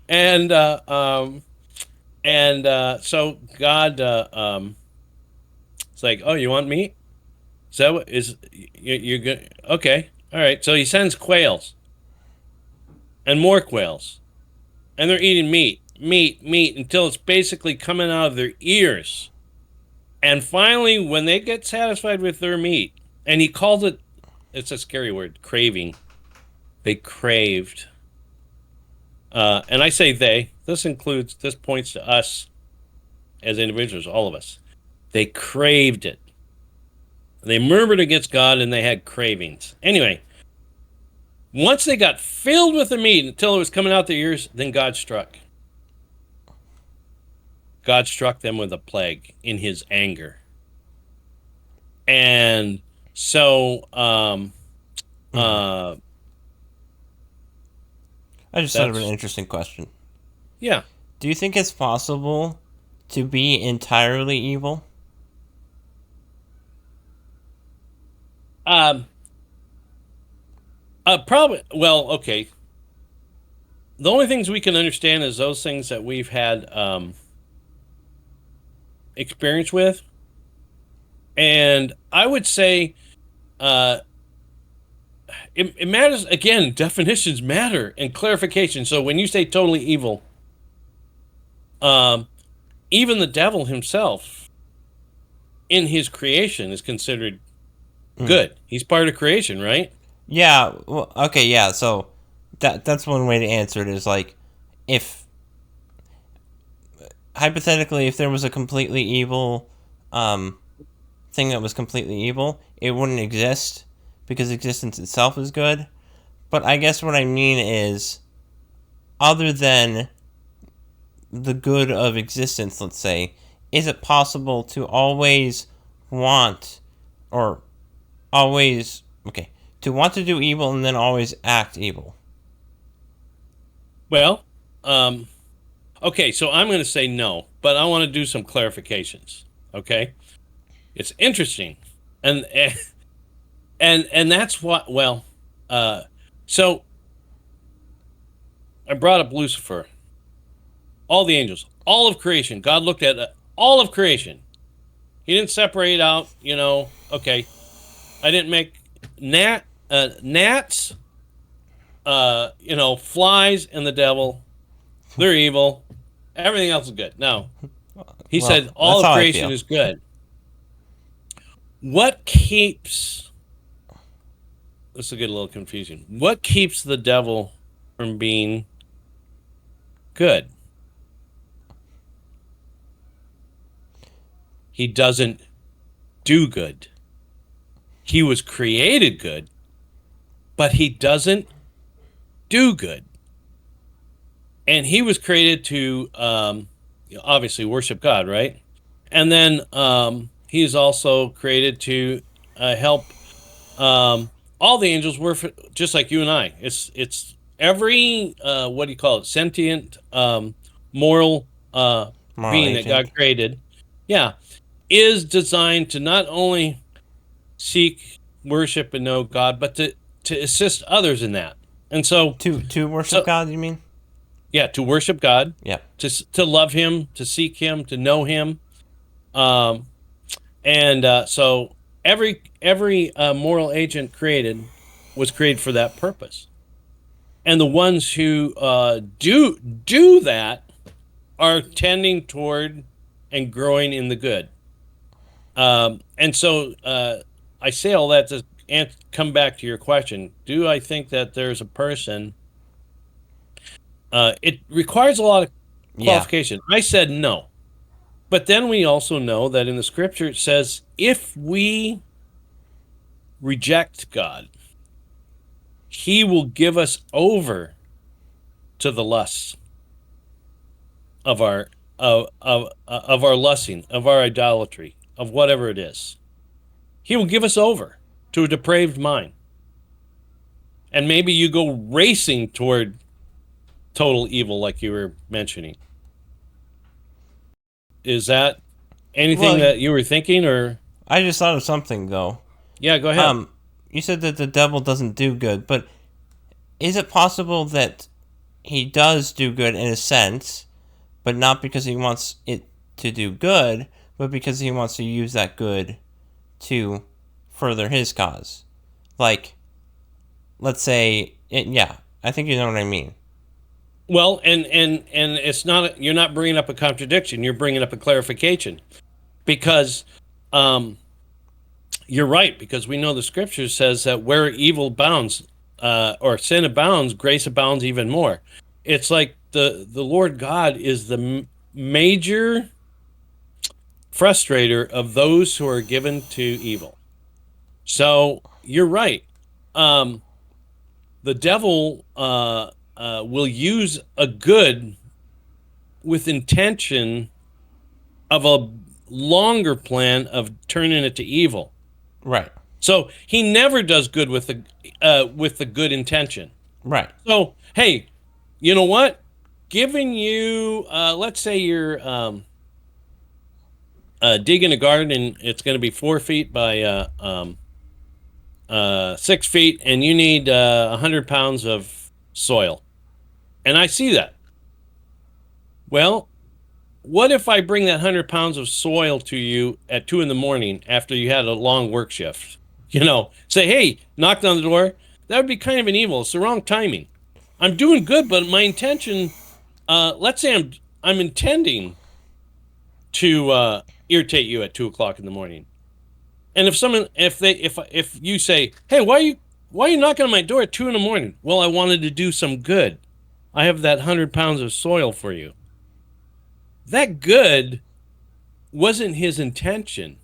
And so God, it's like, oh, you want meat? Is that what is you're good? Okay, all right. So he sends quails and more quails, and they're eating meat until it's basically coming out of their ears. And finally, when they get satisfied with their meat, and he calls it, it's a scary word, craving. They craved. And I say they, this points to us as individuals, all of us. They craved it. They murmured against God and they had cravings. Anyway, once they got filled with the meat until it was coming out their ears, then God struck. God struck them with a plague in his anger. And so, I just thought of an interesting question. Yeah. Do you think it's possible to be entirely evil? Probably. Well, okay. The only things we can understand is those things that we've had experience with, and I would say, it matters again. Definitions matter and clarification. So when you say totally evil, even the devil himself, in his creation, is considered good. He's part of creation, right? Yeah. Well, okay. Yeah. So that's one way to answer it. Is like, if hypothetically, if there was a completely evil thing that was completely evil, it wouldn't exist because existence itself is good. But I guess what I mean is, other than the good of existence, let's say, is it possible to always want, or always, okay, to want to do evil and then always act evil? Well, okay, so I'm going to say no, but I want to do some clarifications. Okay, it's interesting, and that's what. Well, so I brought up Lucifer, all the angels, all of creation. God looked at all of creation. He didn't separate out. Okay, I didn't make gnats, flies, and the devil. They're evil. Everything else is good. No. He said all of creation is good. What keeps... This will get a little confusing. What keeps the devil from being good? He doesn't do good. He was created good, but he doesn't do good. And he was created to obviously worship God, right? And then he is also created to help all the angels worship, just like you and I. It's every what do you call it? Sentient, moral being that God created. Yeah, is designed to not only seek, worship, and know God, but to assist others in that. And so to worship God, you mean? Yeah, to worship God, Yeah. to love Him, to seek Him, to know Him. Um, and so every moral agent created was created for that purpose. And the ones who do that are tending toward and growing in the good. And so I say all that to come back to your question. Do I think that there's a person? It requires a lot of Yeah. qualification. I said no. But then we also know that in the scripture it says if we reject God, He will give us over to the lusts of our lusting, of our idolatry, of whatever it is. He will give us over to a depraved mind. And maybe you go racing toward total evil like you were mentioning. Is that anything Well, that you were thinking, or I just thought of something though. yeah, go ahead. You said that the devil doesn't do good, but is it possible that he does do good in a sense, but not because he wants it to do good, but because he wants to use that good to further his cause? Like, let's say, yeah, I think you know what I mean. Well, and it's not, you're not bringing up a contradiction, you're bringing up a clarification, because you're right, because we know the scripture says that where evil abounds, or sin abounds, grace abounds even more. It's like the Lord God is the major frustrator of those who are given to evil. So you're right. The devil will use a good with intention of a longer plan of turning it to evil. Right. So he never does good with the good intention. Right. So hey, you know what? Giving you, let's say you're digging a garden and it's going to be 4 feet by 6 feet, and you need 100 pounds of soil. And I see that. Well, what if I bring that 100 pounds of soil to you at 2 a.m. after you had a long work shift? You know, say, hey, knocked on the door. That would be kind of an evil. It's the wrong timing. I'm doing good, but my intention, let's say I'm intending to irritate you at 2 o'clock in the morning. And if you say, hey, why are you knocking on my door at 2 a.m? Well, I wanted to do some good. I have that 100 pounds of soil for you. That good wasn't his intention.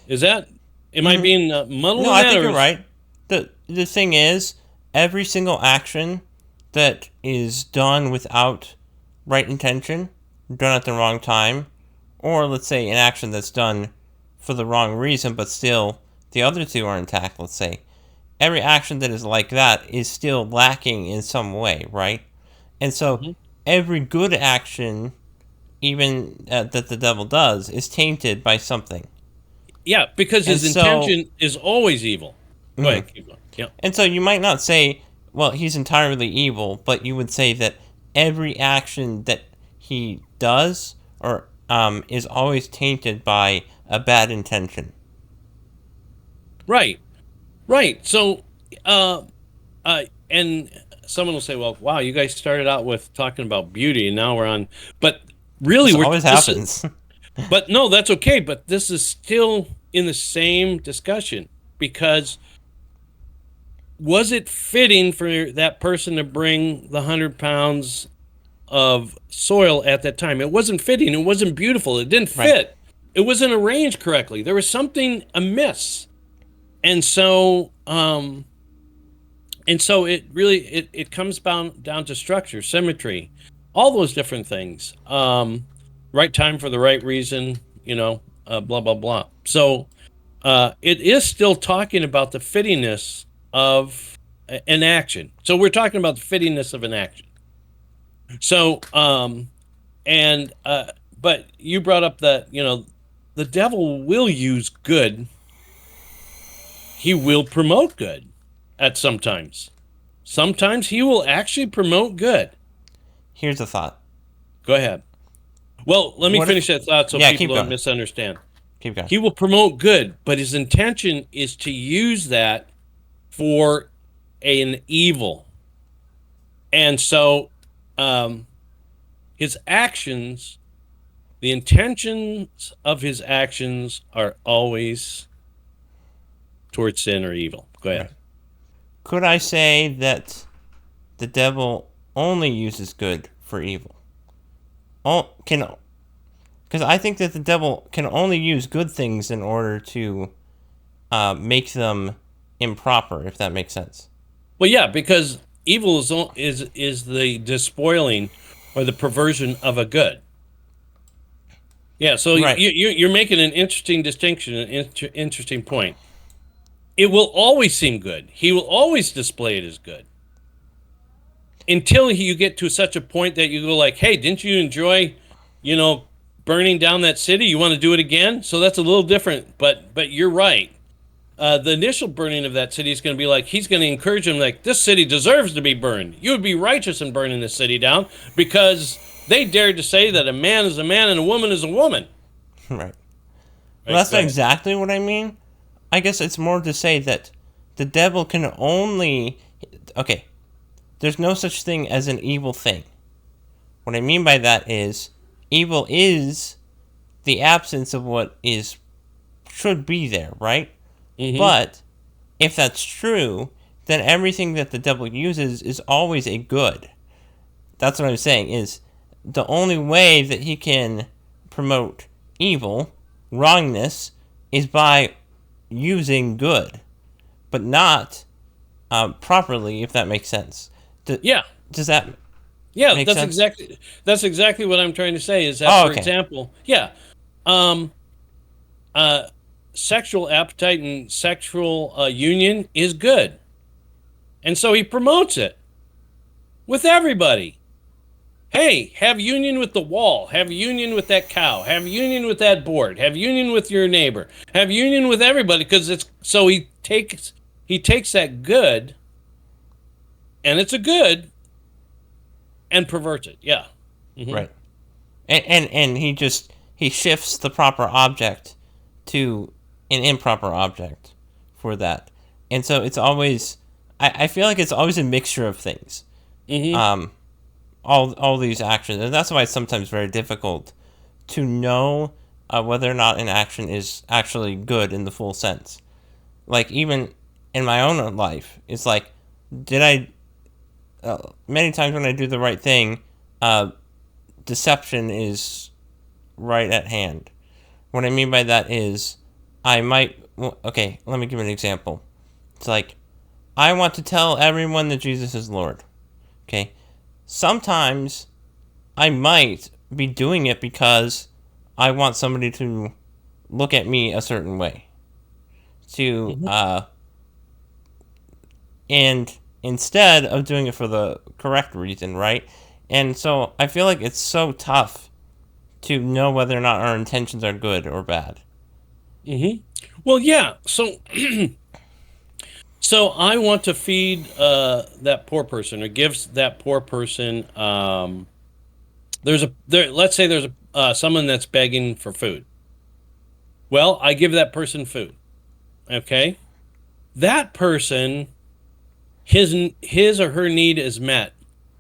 Am I being muddled? No, I think you're right. The thing is, every single action that is done without right intention, done at the wrong time, or let's say an action that's done for the wrong reason, but still the other two are intact, let's say. Every action that is like that is still lacking in some way, right? And so every good action, even that the devil does, is tainted by something. Yeah, because his intention is always evil. Go ahead, keep going. Yeah. And so you might not say, well, he's entirely evil, but you would say that every action that he does or is always tainted by a bad intention. Right. So, and someone will say, well, wow, you guys started out with talking about beauty and now we're on, but really, This always happens. But no, that's okay. But this is still in the same discussion, because was it fitting for that person to bring the 100 pounds of soil at that time? It wasn't fitting. It wasn't beautiful. It didn't fit. Right. It wasn't arranged correctly. There was something amiss. And so it really, it comes down to structure, symmetry, all those different things. Right time for the right reason, blah, blah, blah. So it is still talking about the fittingness of an action. So we're talking about the fittingness of an action. So, but you brought up that, the devil will use good. He will promote good at sometimes. Sometimes he will actually promote good. here's a thought. Go ahead. Well, let me What if- finish that thought so Yeah, people keep don't going. misunderstand. Keep going. He will promote good, but his intention is to use that for an evil. And so his actions, the intentions of his actions are always towards sin or evil. Go ahead. Right. Could I say that the devil only uses good for evil? Because I think that the devil can only use good things in order to make them improper, if that makes sense. Well, yeah, because evil is the despoiling or the perversion of a good. Yeah, so Right. you're making an interesting distinction, an interesting point. It will always seem good. He will always display it as good until you get to such a point that you go like, "Hey, didn't you enjoy, burning down that city? You want to do it again?" So that's a little different, but you're right. The initial burning of that city is going to be like, he's going to encourage him like, this city deserves to be burned. You would be righteous in burning this city down because they dared to say that a man is a man and a woman is a woman. Right. Well, that's not exactly what I mean. I guess it's more to say that the devil can only... Okay, there's no such thing as an evil thing. What I mean by that is, evil is the absence of what should be there, right? Mm-hmm. But if that's true, then everything that the devil uses is always a good. That's what I'm saying, is the only way that he can promote evil, wrongness, is by using good, but not properly, if that makes sense. Yeah. Does that Yeah, make that's sense? exactly what I'm trying to say is that, for okay. example, sexual appetite and sexual union is good. And so he promotes it with everybody. Hey, have union with the wall. Have union with that cow. Have union with that board. Have union with your neighbor. Have union with everybody, because he takes that good, and it's a good, and perverts it. Yeah. Mm-hmm. Right. And he shifts the proper object to an improper object for that. And so it's always, I feel like it's always a mixture of things. Mm-hmm. All these actions, and that's why it's sometimes very difficult to know whether or not an action is actually good in the full sense. Like, even in my own life, it's like, did I many times when I do the right thing, deception is right at hand. What I mean by that is, let me give an example. It's like, I want to tell everyone that Jesus is Lord. Okay? Sometimes I might be doing it because I want somebody to look at me a certain way. And instead of doing it for the correct reason, right? And so I feel like it's so tough to know whether or not our intentions are good or bad. Mm-hmm. Well, yeah. So I want to feed that poor person, or gives that poor person. Let's say there's someone that's begging for food. Well, I give that person food. Okay, that person, his or her need is met.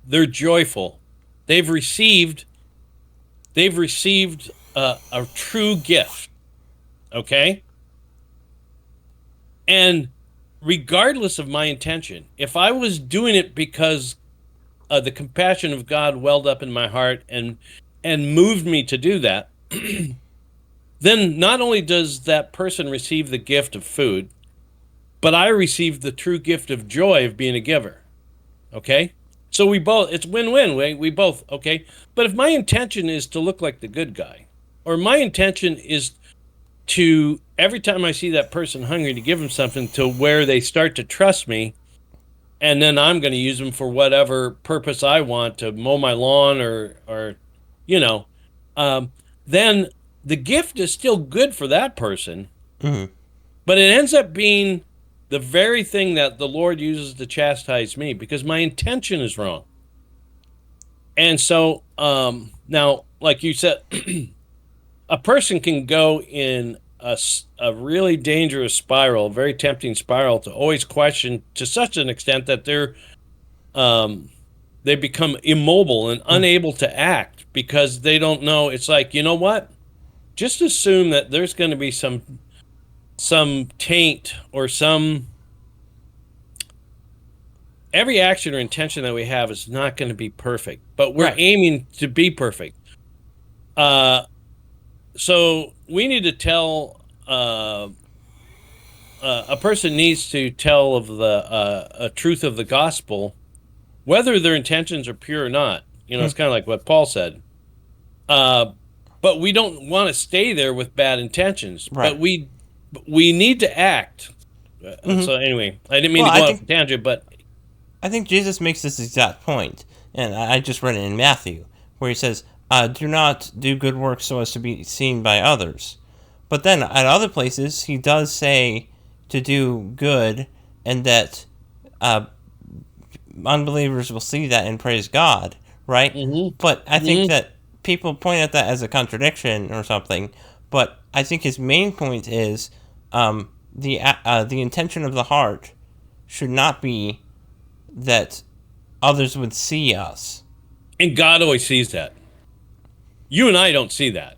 They're joyful. They've received a true gift. Okay, and regardless of my intention, if I was doing it because the compassion of God welled up in my heart and moved me to do that, then not only does that person receive the gift of food, but I receive the true gift of joy of being a giver. Okay? So it's win-win. We both, okay? But if my intention is to look like the good guy, or my intention is to, every time I see that person hungry, to give them something to where they start to trust me, and then I'm going to use them for whatever purpose I want, to mow my lawn or then the gift is still good for that person. Mm-hmm. But it ends up being the very thing that the Lord uses to chastise me, because my intention is wrong. And so now, like you said, a person can go in a really dangerous spiral, a very tempting spiral, to always question to such an extent that um, they become immobile and Mm. unable to act because they don't know. It's like, you know what? Just assume that there's going to be some taint or some every action or intention that we have is not going to be perfect, but we're Right. aiming to be perfect. Uh, so we need to tell a person needs to tell of the a truth of the gospel, whether their intentions are pure or not. You know, Mm. it's kind of like what Paul said. Uh, but we don't want to stay there with bad intentions. Right. But we need to act. Hmm. So anyway, I didn't mean Well, to go off a tangent, but I think Jesus makes this exact point, and I just read it in Matthew, where he says, "Do not do good works so as to be seen by others." But then at other places, he does say to do good, and that uh, unbelievers will see that and praise God, right? mm-hmm, But I think mm-hmm. that people point at that as a contradiction or something. But I think his main point is the intention of the heart should not be that others would see us. And God always sees that. You and I don't see that,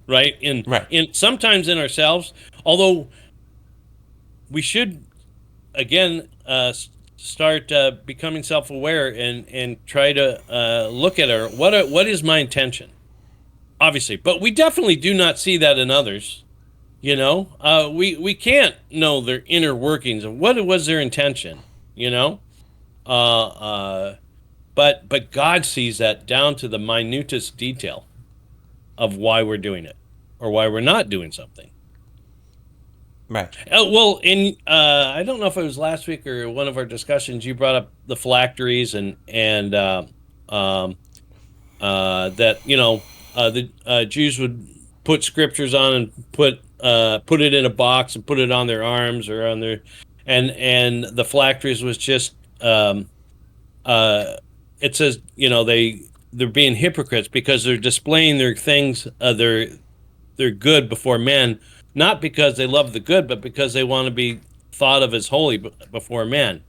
right? In Right. in sometimes in ourselves, although we should again start becoming self-aware and try to look at what is my intention, obviously, but we definitely do not see that in others. You know, we can't know their inner workings of what was their intention. You know, uh, uh, but God sees that down to the minutest detail of why we're doing it or why we're not doing something. Right. Well, in I don't know if it was last week or one of our discussions, you brought up the phylacteries and um, that the Jews would put scriptures on and put it in a box and put it on their arms or on their and the phylacteries was just uh, it says they're being hypocrites because they're displaying their things they're good before men, not because they love the good, but because they want to be thought of as holy before men.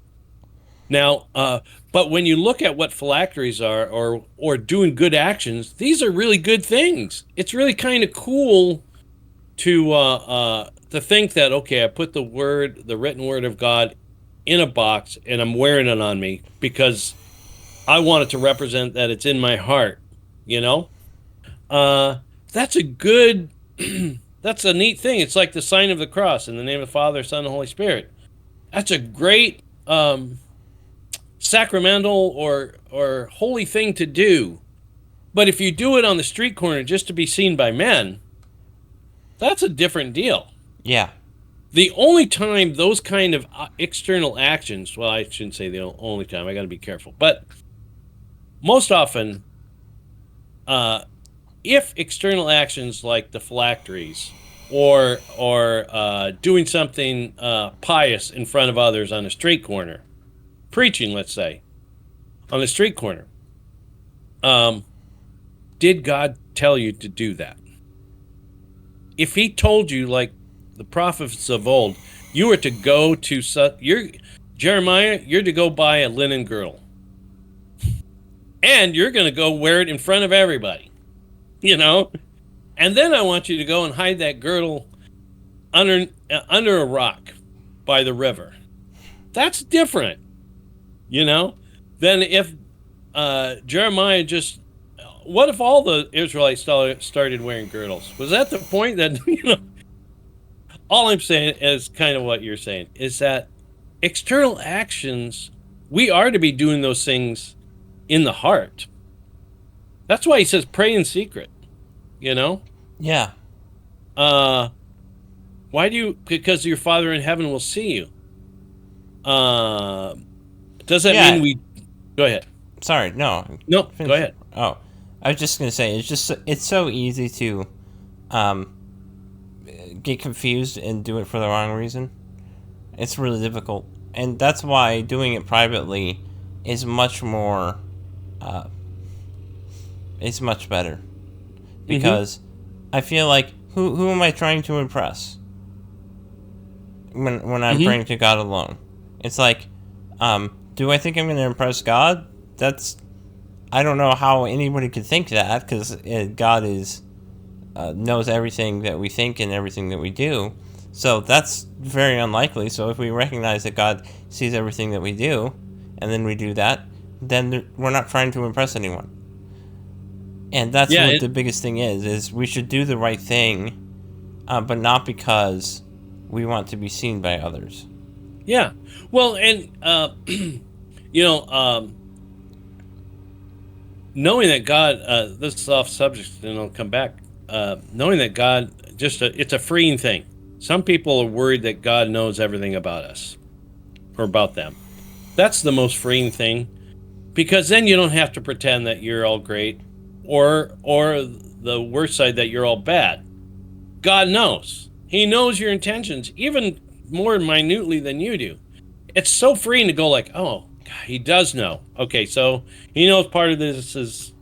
Now, but when you look at what phylacteries are, or doing good actions, these are really good things. It's really kind of cool to think that okay, I put the written word of God, in a box, and I'm wearing it on me because I want it to represent that it's in my heart. You know, uh, that's a good that's a neat thing. It's like the sign of the cross in the name of the Father, Son, and Holy Spirit. That's a great sacramental or holy thing to do. But if you do it on the street corner just to be seen by men, that's a different deal. Yeah. The only time those kind of external actions, well, I shouldn't say the only time, I got to be careful, but most often, uh, if external actions like the phylacteries or doing something pious in front of others on a street corner, preaching, let's say, on a street corner, um, did God tell you to do that? If He told you, like the prophets of old, you were to go to you're Jeremiah, you're to go buy a linen girdle, and you're going to go wear it in front of everybody, you know, and then I want you to go and hide that girdle under a rock by the river. That's different, you know, than if Jeremiah just. What if all the Israelites started wearing girdles? Was that the point that All I'm saying is kind of what you're saying is that external actions, we are to be doing those things in the heart. That's why he says pray in secret. You know, Yeah. uh, why do you? Because your Father in heaven will see you. Uh, does that mean Yeah. we? Go ahead. Sorry. No. No, go Finish. ahead. Oh, I was just gonna say it's so easy to um, get confused and do it for the wrong reason. It's really difficult, and that's why doing it privately is much more is much better. Because I feel like, who am I trying to impress when I'm praying to God alone? It's like, do I think I'm going to impress God? I don't know how anybody could think that, because God knows everything that we think and everything that we do. So that's very unlikely. So if we recognize that God sees everything that we do, and then we do that, then we're not trying to impress anyone. And that's what the biggest thing is we should do the right thing, but not because we want to be seen by others. Yeah. Well, and, knowing that God, this is off subject, and I'll come back, knowing that God, it's a freeing thing. Some people are worried that God knows everything about us or about them. That's the most freeing thing, because then you don't have to pretend that you're all great, or the worst side, that you're all bad. God knows. He knows your intentions even more minutely than you do. It's so freeing to go like, oh, God, he does know. Okay, so he knows part of this is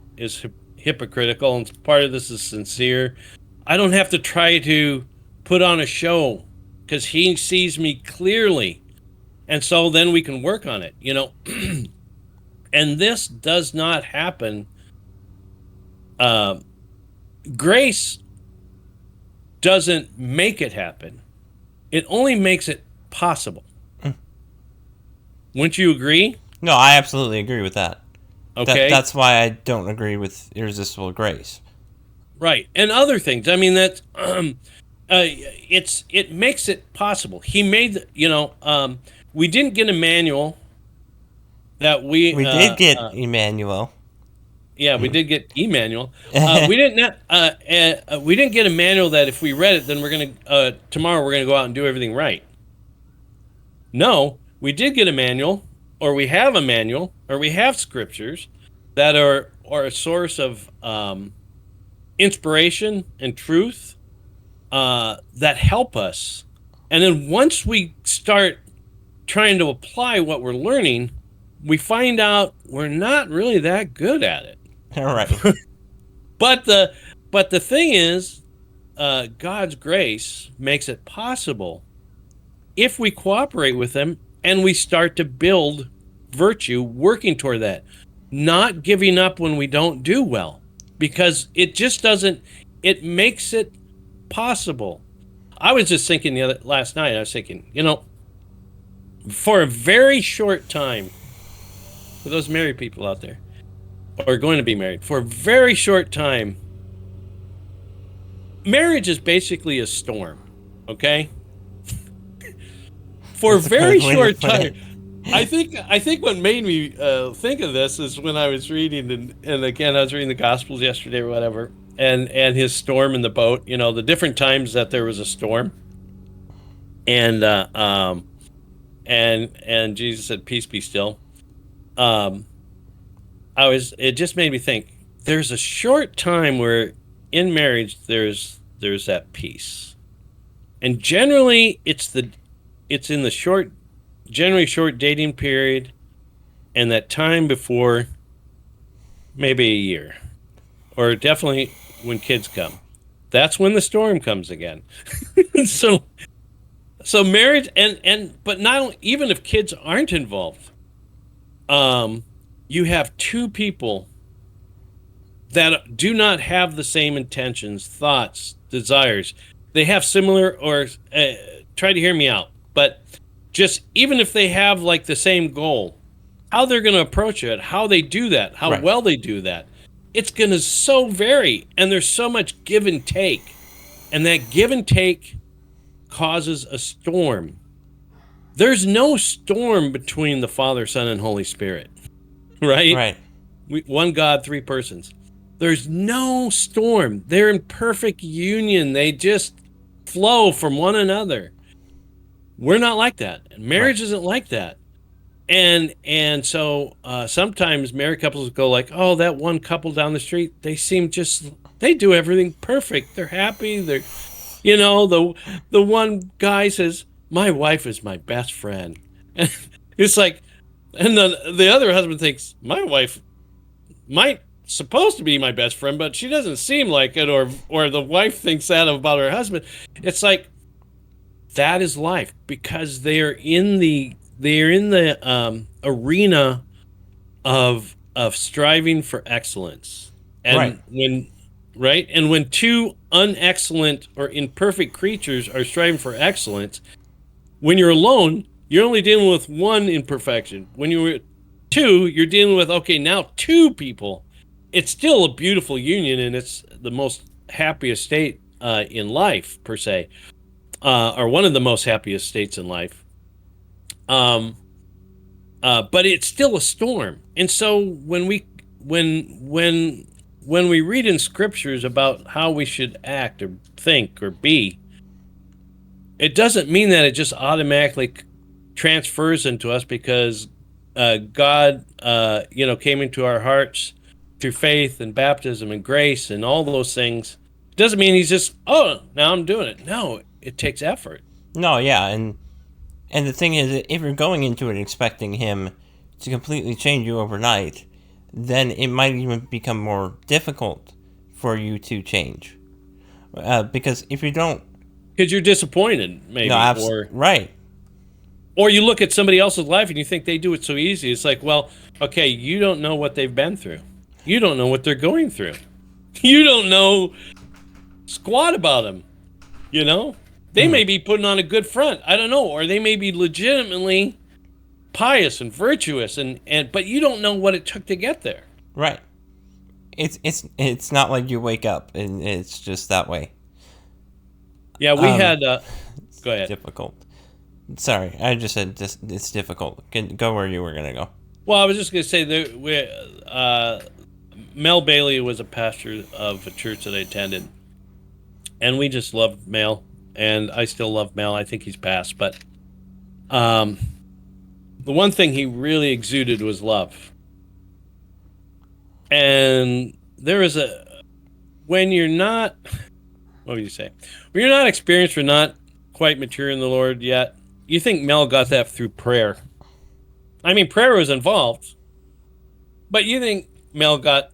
hypocritical and part of this is sincere. I don't have to try to put on a show because he sees me clearly. And so then we can work on it, And this does not happen. Grace doesn't make it happen. It only makes it possible. Wouldn't you agree? No, I absolutely agree with that. Okay. That's why I don't agree with irresistible grace. Right. And other things. I mean, that's it makes it possible. He made, we didn't get a manual that we did get Emmanuel. Yeah, we did get Emmanuel. We didn't get a manual that if we read it, then tomorrow we're gonna go out and do everything right. No, we did get a manual, or we have a manual, or we have scriptures that are a source of inspiration and truth that help us. And then once we start trying to apply what we're learning, we find out we're not really that good at it. All right. But the thing is, God's grace makes it possible if we cooperate with him and we start to build virtue, working toward that, not giving up when we don't do well, because it just doesn't. It makes it possible. I was just thinking last night. I was thinking, for a very short time, for those married people out there, or going to be married, for a very short time, marriage is basically a storm, okay? For a very short time. I think what made me think of this is when I was reading, and again, I was reading the Gospels yesterday or whatever, and his storm in the boat, the different times that there was a storm. And Jesus said, "Peace, be still." It just made me think, there's a short time where in marriage there's that peace. And generally it's in the generally short dating period and that time before maybe a year, or definitely when kids come. That's when the storm comes again. So marriage but not even if kids aren't involved, you have two people that do not have the same intentions, thoughts, desires. They have similar, or try to hear me out, but just even if they have like the same goal, how they're going to approach it, how they do that, how well they do that, it's going to so vary. And there's so much give and take. And that give and take causes a storm. There's no storm between the Father, Son, and Holy Spirit. Right? One God, three persons. There's no storm. They're in perfect union. They just flow from one another. We're not like that. Marriage isn't like that. And so sometimes married couples go like, oh, that one couple down the street, they do everything perfect. They're happy. They're, the one guy says, my wife is my best friend. And it's like, and the other husband thinks, my wife might supposed to be my best friend, but she doesn't seem like it, or the wife thinks that about her husband. It's like that is life because they're in the arena of striving for excellence. And Right. when two unexcellent or imperfect creatures are striving for excellence, when you're alone, you're only dealing with one imperfection. When you're two, you're dealing with, okay, now two people. It's still a beautiful union, and it's the most happiest state in life, per se, or one of the most happiest states in life. Um, but it's still a storm. And so when we read in scriptures about how we should act or think or be, it doesn't mean that it just automatically transfers into us because God, came into our hearts through faith and baptism and grace and all those things. It doesn't mean He's just, oh, now I'm doing it. No, it takes effort. No, yeah, and the thing is, that if you're going into it expecting him to completely change you overnight, then it might even become more difficult for you to change. Because if you don't, Because you're disappointed, maybe, no, right, or you look at somebody else's life and you think they do it so easy. It's like, well, okay, you don't know what they've been through. You don't know what they're going through. You don't know squat about them. You know, they may be putting on a good front. I don't know, or they may be legitimately pious and virtuous, but you don't know what it took to get there. right. It's not like you wake up and it's just that way. Yeah, we had. Go ahead. Difficult. Sorry, I just said it's difficult. Go where you were gonna go. Well, I was just going to say that Mel Bailey was a pastor of a church that I attended, and we just loved Mel, and I still love Mel. I think he's passed, but the one thing he really exuded was love. And there is when you're not, what would you say? When you're not experienced or not quite mature in the Lord yet, you think Mel got that through prayer. I mean, prayer was involved, but you think Mel got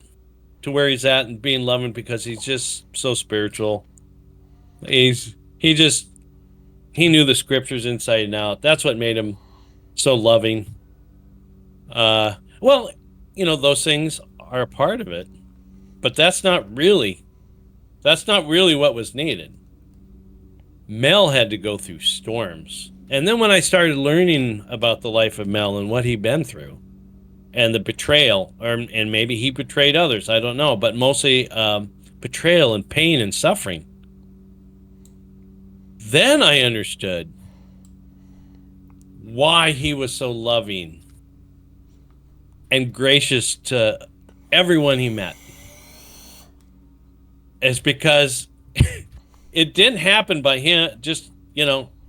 to where he's at and being loving because he's just so spiritual. He knew the scriptures inside and out. That's what made him so loving. Well, those things are a part of it, but that's not really what was needed. Mel had to go through storms. And then when I started learning about the life of Mel and what he'd been through and the betrayal, and maybe he betrayed others, I don't know, but mostly betrayal and pain and suffering, then I understood why he was so loving and gracious to everyone he met. It's because it didn't happen by him just,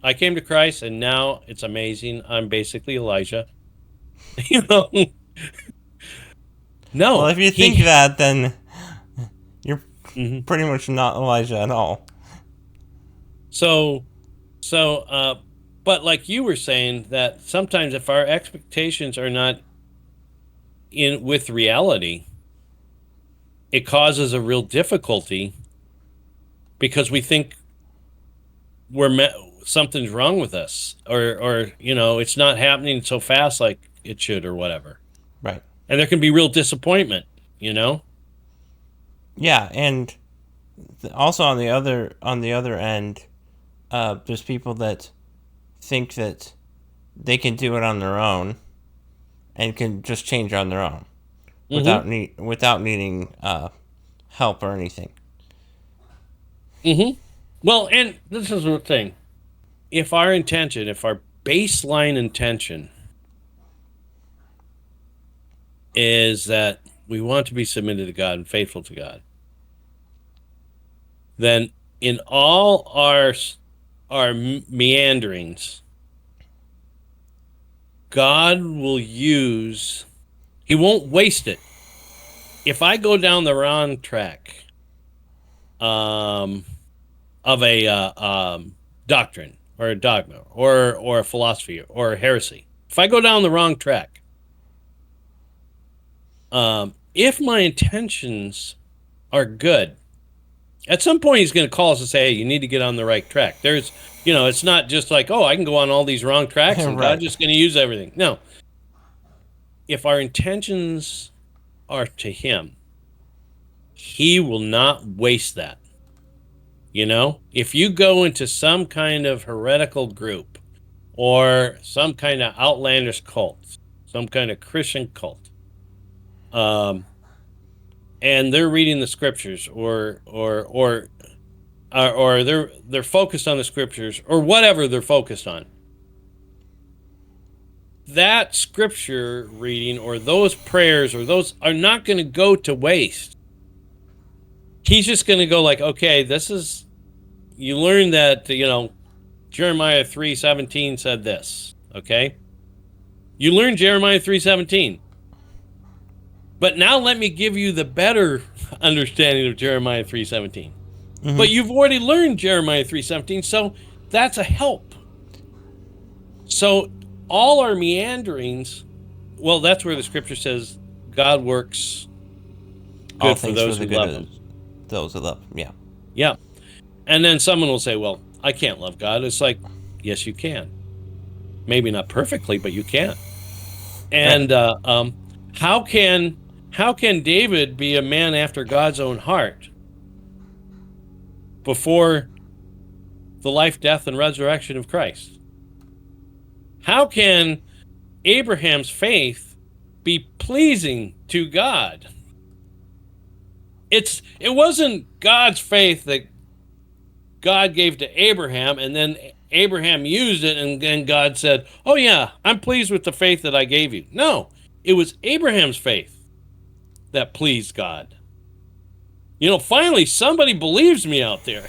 I came to Christ and now it's amazing. I'm basically Elijah. No. Well, if you think that, then you're pretty much not Elijah at all. So, but like you were saying, that sometimes if our expectations are not in with reality, it causes a real difficulty because we think something's wrong with us, or it's not happening so fast like it should, or whatever. Right. And there can be real disappointment, Yeah, and also on the other end, there's people that think that they can do it on their own and can just change on their own without needing help or anything. Well, and this is the thing. If our baseline intention is that we want to be submitted to God and faithful to God, then in all our meanderings, God will He won't waste it. If I go down the wrong track of a doctrine or a dogma or a philosophy or a heresy, if I go down the wrong track, if my intentions are good, at some point he's going to call us and say, hey, you need to get on the right track. There's, it's not just like, oh, I can go on all these wrong tracks and Right. God's just going to use everything. No. If our intentions are to him, he will not waste that. If you go into some kind of heretical group or some kind of outlandish cult, some kind of Christian cult, and they're reading the scriptures or they're focused on the scriptures or whatever they're focused on, that scripture reading or those prayers or those are not going to go to waste. He's just going to go like, okay, you learn that, Jeremiah 3:17 said this, okay? You learned Jeremiah 3:17. But now let me give you the better understanding of Jeremiah 3:17. Mm-hmm. But you've already learned Jeremiah 3:17, so that's a help. So all our meanderings, well, that's where the scripture says God works good all for those who love him. Those who love him, yeah. Yeah. And then someone will say, well, I can't love God. It's like, yes, you can. Maybe not perfectly, but you can. And how can David be a man after God's own heart before the life, death, and resurrection of Christ? How can Abraham's faith be pleasing to God? It wasn't God's faith that God gave to Abraham, and then Abraham used it, and then God said, oh yeah, I'm pleased with the faith that I gave you. No, it was Abraham's faith that pleased God. Finally somebody believes me out there.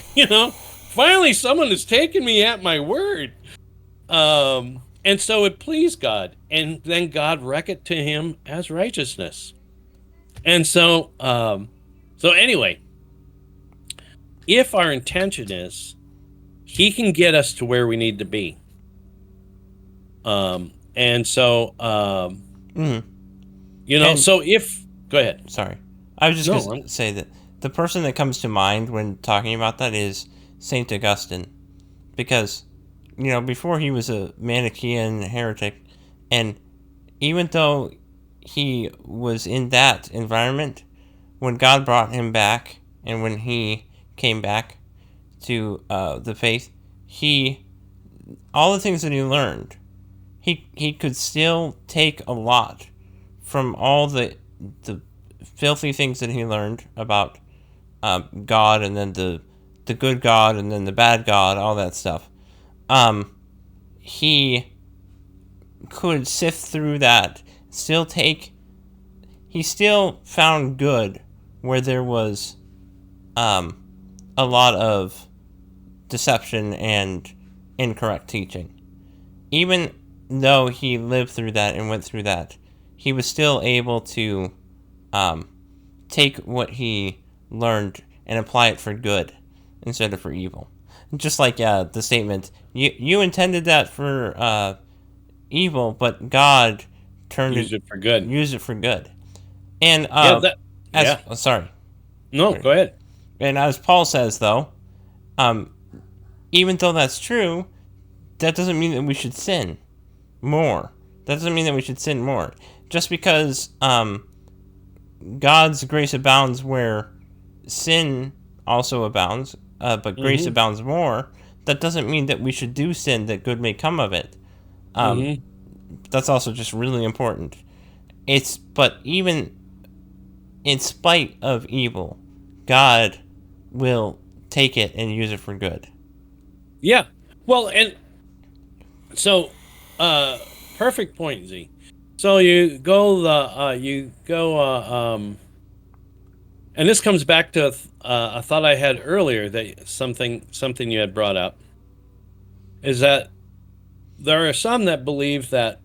Finally someone has taken me at my word. And so it pleased God, and then God reckoned it to him as righteousness. And so anyway, if our intention is, he can get us to where we need to be. And so, so if, go ahead. Sorry. I was just going to say that the person that comes to mind when talking about that is St. Augustine. Because, before he was a Manichaean heretic, and even though he was in that environment, when God brought him back, and when he came back to the faith, all the things that he learned, he could still take a lot from all the filthy things that he learned about God, and then the good God, and then the bad God, all that stuff. He could sift through that, he still found good where there was a lot of deception and incorrect teaching. Even though he lived through that and went through that, he was still able to take what he learned and apply it for good instead of for evil. Just like the statement, you intended that for evil, but God used it for good. And sorry. No, go ahead. And as Paul says, though, even though that's true, that doesn't mean that we should sin more. Just because God's grace abounds where sin also abounds, but grace abounds more, that doesn't mean that we should do sin that good may come of it. That's also just really important. But even in spite of evil, God will take it and use it for good. Yeah. Well, and so perfect point, Z. So you go and this comes back to a thought I had earlier, that something you had brought up, is that there are some that believe that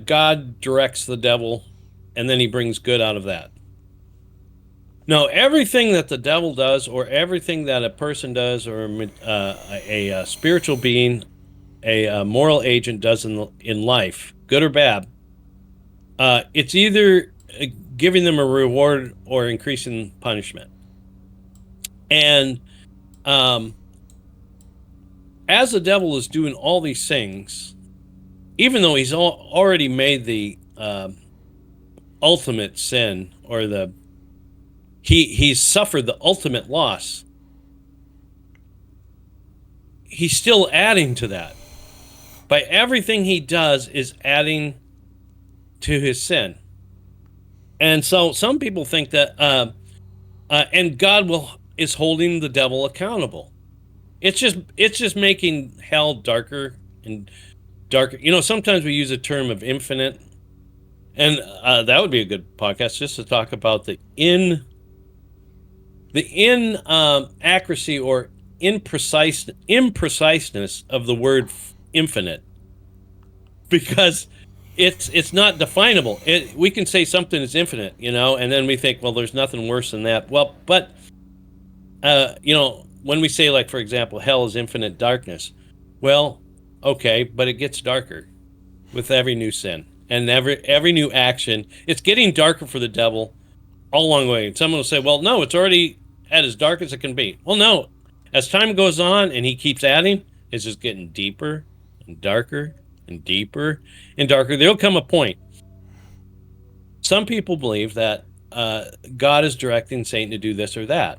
God directs the devil and then he brings good out of that. No, everything that the devil does, or everything that a person does, or a spiritual being, a moral agent does in life, good or bad, it's either giving them a reward or increasing punishment. And as the devil is doing all these things, even though he's already made the ultimate sin, or he's suffered the ultimate loss, he's still adding to that. By everything he does is adding to his sin. And so some people think that and God is holding the devil accountable. It's just making hell darker and darker. Sometimes we use a term of infinite, and that would be a good podcast just to talk about the accuracy or impreciseness of the word infinite, because it's not definable. We can say something is infinite, and then we think, well, there's nothing worse than that. Well, but when we say, like, for example, hell is infinite darkness, well, okay, but it gets darker with every new sin and every new action. It's getting darker for the devil all along the way. And someone will say, well, no, it's already at as dark as it can be. Well, no, as time goes on and he keeps adding, it's just getting deeper and darker and deeper and darker. There'll come a point. Some people believe that God is directing Satan to do this or that.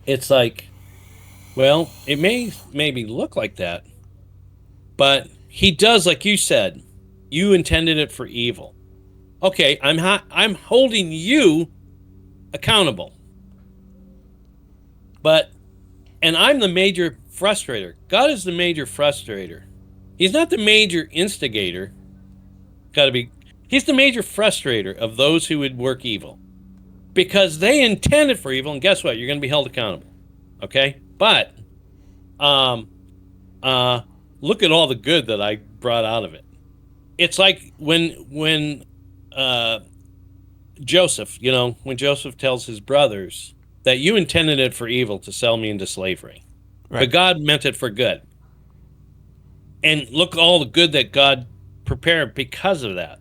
It's like, well, it may maybe look like that, but he does, like you said, you intended it for evil. Okay, I'm holding you accountable. And I'm the major frustrator. God is the major frustrator. He's not the major instigator. He's the major frustrator of those who would work evil. Because they intended for evil, and guess what? You're going to be held accountable. Okay? But look at all the good that I brought out of it. It's like when Joseph, when Joseph tells his brothers that you intended it for evil to sell me into slavery. Right. But God meant it for good. And look at all the good that God prepared because of that.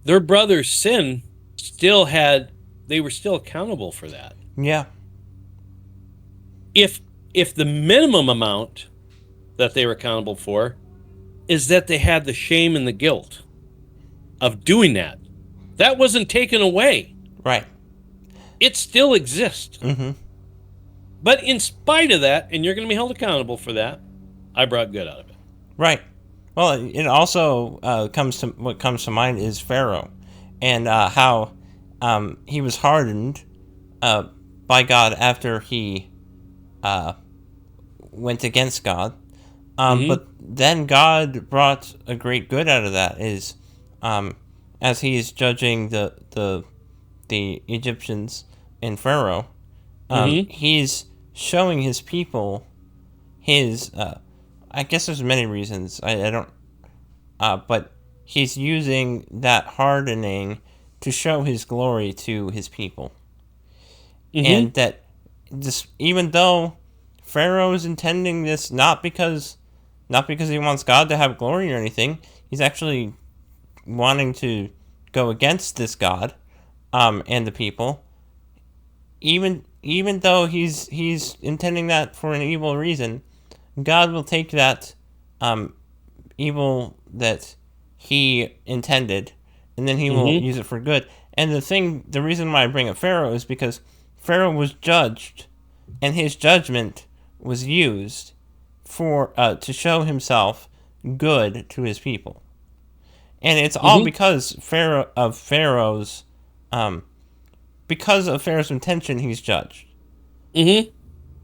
Their brother's sin they were still accountable for that. Yeah. If the minimum amount that they were accountable for is that they had the shame and the guilt of doing that wasn't taken away. Right. It still exists. Mm-hmm. But in spite of that, and you're going to be held accountable for that, I brought good out of it. Right. Well, it also what comes to mind is Pharaoh, and how he was hardened by God after he went against God. But then God brought a great good out of that, is as he is judging the Egyptians and Pharaoh, he's showing his people his I guess there's many reasons. I don't but he's using that hardening to show his glory to his people. And that this, even though Pharaoh is intending this not because he wants God to have glory or anything, he's actually wanting to go against this God and the people. Even though he's intending that for an evil reason, God will take that evil that he intended, and then he will use it for good. And the reason why I bring up Pharaoh is because Pharaoh was judged, and his judgment was used for to show himself good to his people. And it's all because of Pharaoh's intention, he's judged.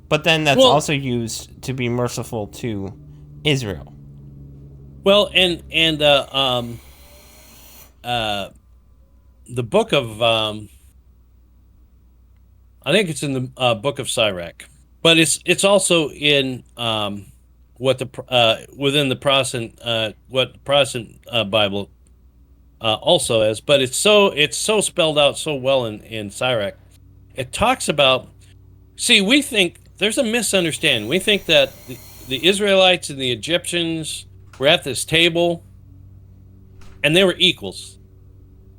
But then that's also used to be merciful to Israel. Well, and the book of I think it's in the book of Sirach, but it's also in within the Protestant what the Protestant Bible also is, but it's so spelled out so well in Sirach. It talks about. See, we think there's a misunderstanding. We think that the Israelites and the Egyptians were at this table, and they were equals.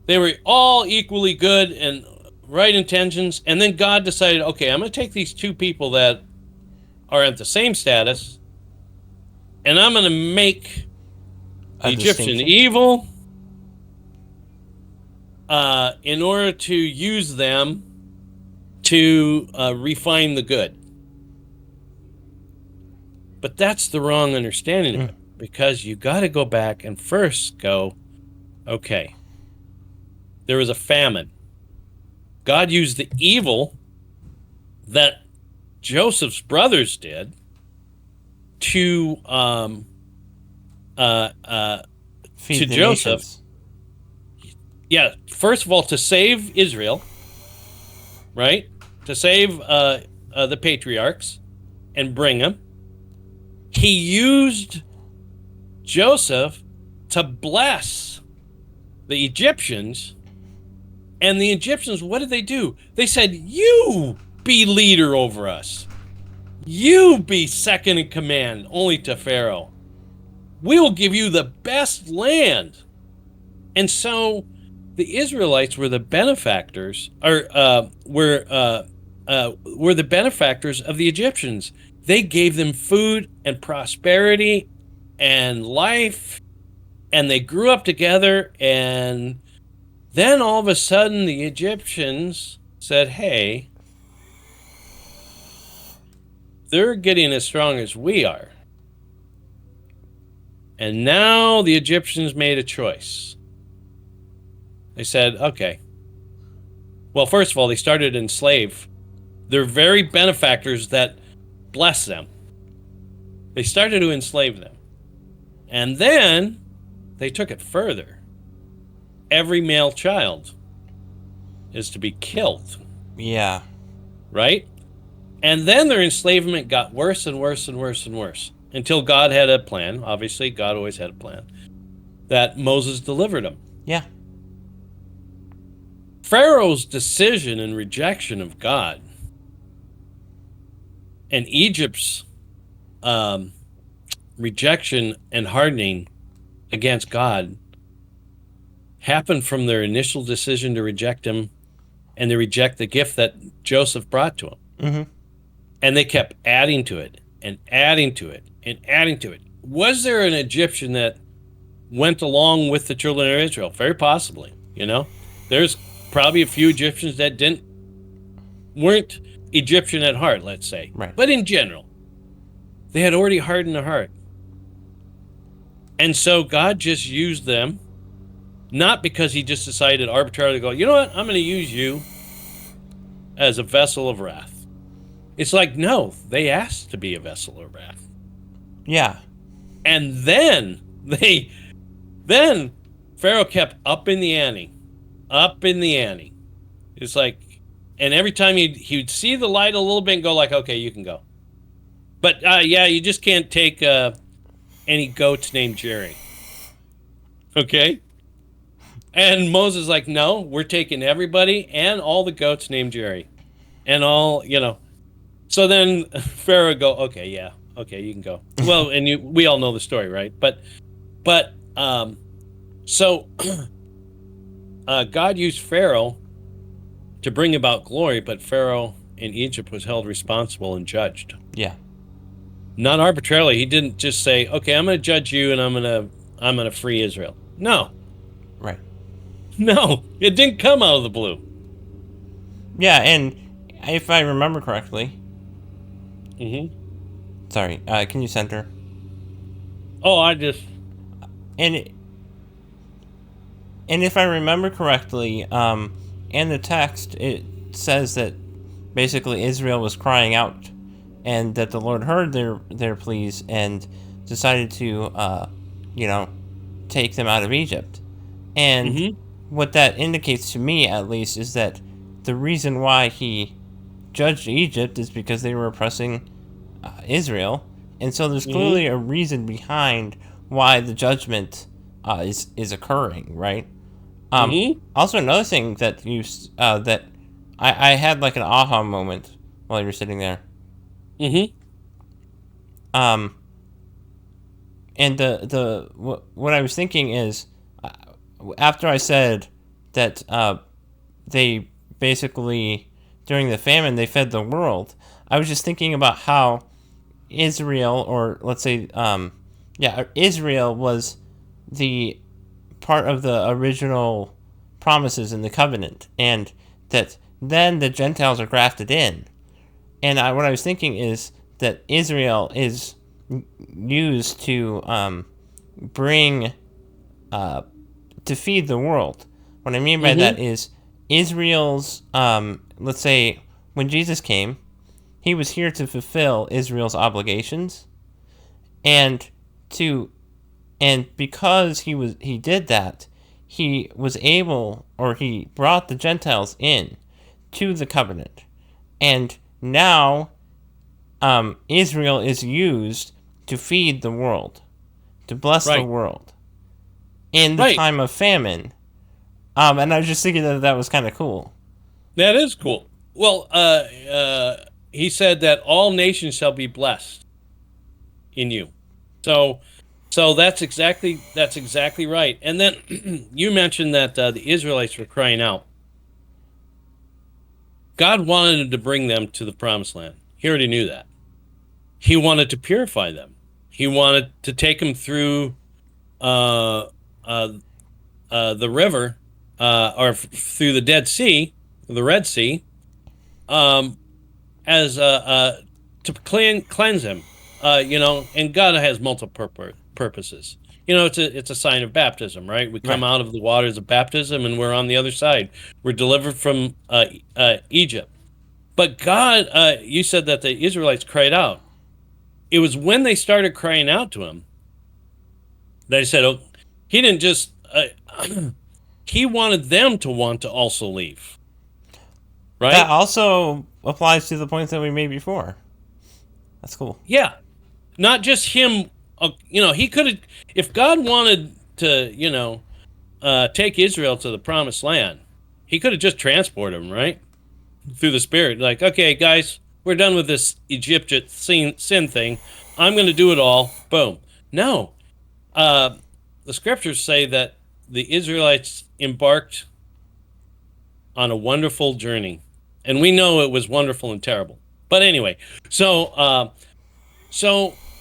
They were all equally good and right intentions. And then God decided, okay, I'm going to take these two people that are at the same status, and I'm going to make the Egyptian evil in order to use them to refine the good. But that's the wrong understanding of it, because you got to go back and first go, okay, there was a famine. God used the evil that Joseph's brothers did to Feed to the Joseph. nations. Yeah, first of all, to save Israel, right? To save the patriarchs and bring them. He used Joseph to bless the Egyptians. And the Egyptians, what did they do? They said, you be leader over us. You be second in command only to Pharaoh. We will give you the best land. And so the Israelites were the benefactors, or were the benefactors of the Egyptians. They gave them food and prosperity and life, and they grew up together. And then all of a sudden, the Egyptians said, hey, they're getting as strong as we are. And now the Egyptians made a choice. They said, okay. Well, first of all, they started to enslave their very benefactors that blessed them. They started to enslave them. And then they took it further. Every male child is to be killed. Yeah. Right? And then their enslavement got worse and worse and worse and worse, until God had a plan. Obviously, God always had a plan, that Moses delivered them. Yeah. Pharaoh's decision and rejection of God, and Egypt's rejection and hardening against God, happened from their initial decision to reject him and to reject the gift that Joseph brought to them. Mm-hmm. And they kept adding to it and adding to it and adding to it. Was there an Egyptian that went along with the children of Israel? Very possibly. You know, there's probably a few Egyptians that weren't Egyptian at heart, let's say. Right. But in general, they had already hardened their heart. And so God just used them, not because he just decided arbitrarily to go, you know what, I'm going to use you as a vessel of wrath. It's like, no, they asked to be a vessel of wrath. Yeah. And then Pharaoh kept up in the ante. It's like, and every time he'd see the light a little bit and go like, okay, you can go. But yeah, you just can't take any goats named Jerry. Okay? And Moses is like, no, we're taking everybody and all the goats named Jerry. And all, you know. So then Pharaoh would go, okay, yeah, okay, you can go. Well, and we all know the story, right? But so God used Pharaoh to bring about glory, but Pharaoh in Egypt was held responsible and judged. Yeah. Not arbitrarily. He didn't just say, okay, I'm going to judge you and I'm going to free Israel. No. Right. No, it didn't come out of the blue. Yeah, and if I remember correctly... Mm-hmm. Sorry, can you center? Oh, I just... And if I remember correctly, in the text, it says that basically Israel was crying out, and that the Lord heard their pleas and decided to, take them out of Egypt. And what that indicates to me, at least, is that the reason why he judged Egypt is because they were oppressing Israel, and so there's clearly a reason behind why the judgment is occurring, right? Also, another thing that that I had like an aha moment while you were sitting there. And what I was thinking is, after I said that they basically, during the famine, they fed the world. I was just thinking about how Israel, or let's say, Israel was the part of the original promises in the covenant, and that then the Gentiles are grafted in. And what I was thinking is that Israel is used to bring to feed the world. What I mean by that is Israel's, let's say, when Jesus came, he was here to fulfill Israel's obligations, and because he did that, he was able, or he brought the Gentiles in to the covenant, and now Israel is used to feed the world, to bless the world in the time of famine. And I was just thinking that was kind of cool. That is cool. Well, he said that all nations shall be blessed in you. So that's exactly right. And then you mentioned that the Israelites were crying out. God wanted to bring them to the promised land. He already knew that. He wanted to purify them. He wanted to take them through the river, through the Dead Sea, the Red Sea, as to cleanse him. And God has multiple purposes. It's a sign of baptism, right? We come out of the waters of baptism, and we're on the other side. We're delivered from Egypt. But God, you said that the Israelites cried out. It was when they started crying out to him that he said, he didn't just, he wanted them to want to also leave. Right? That also applies to the points that we made before. That's cool. Yeah. Not just him, he could have, if God wanted to, take Israel to the promised land, he could have just transported them, right? Through the Spirit. Like, okay, guys, we're done with this Egyptian sin thing. I'm going to do it all. Boom. No. The scriptures say that the Israelites embarked on a wonderful journey. And we know it was wonderful and terrible. But anyway, so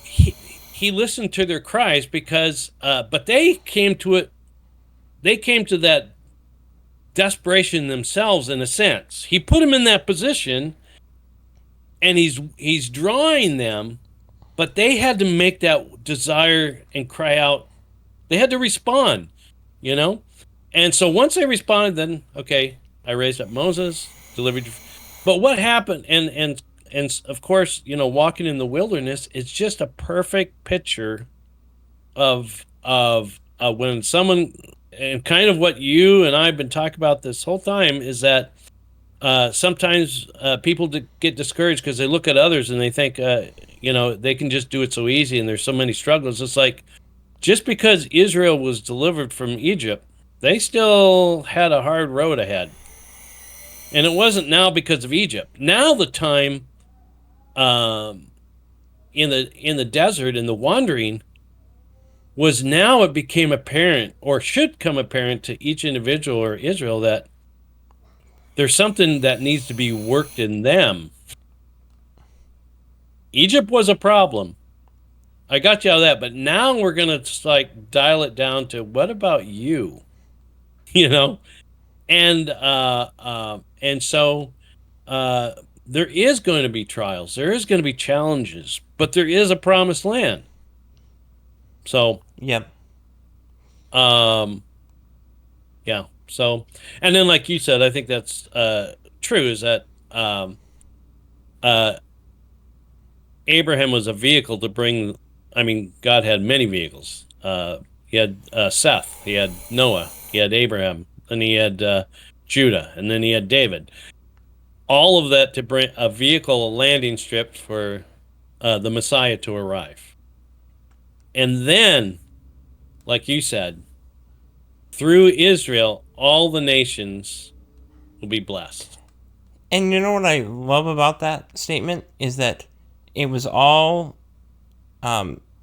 he listened to their cries because, but they came to it. They came to that desperation themselves, in a sense. He put them in that position, and he's drawing them, but they had to make that desire and cry out. They had to respond, And so once they responded, then okay, I raised up Moses, delivered. But what happened? And of course, walking in the wilderness, it's just a perfect picture of when someone, and kind of what you and I have been talking about this whole time, is that sometimes people get discouraged because they look at others and they think, they can just do it so easy, and there's so many struggles. It's like, just because Israel was delivered from Egypt, they still had a hard road ahead. And it wasn't now because of Egypt. Now the time in the desert, in the wandering, was now it became apparent, or should come apparent to each individual or Israel, that there's something that needs to be worked in them. Egypt was a problem. I got you out of that, but now we're going to dial it down to, what about you? And so there is going to be trials. There is going to be challenges, but there is a promised land. So, yep. Yeah. So, and then, like you said, I think that's true, is that Abraham was a vehicle to bring. God had many vehicles. He had Seth, he had Noah, he had Abraham, and he had Judah, and then he had David. All of that to bring a vehicle, a landing strip for the Messiah to arrive. And then, like you said, through Israel, all the nations will be blessed. And you know what I love about that statement is that it was all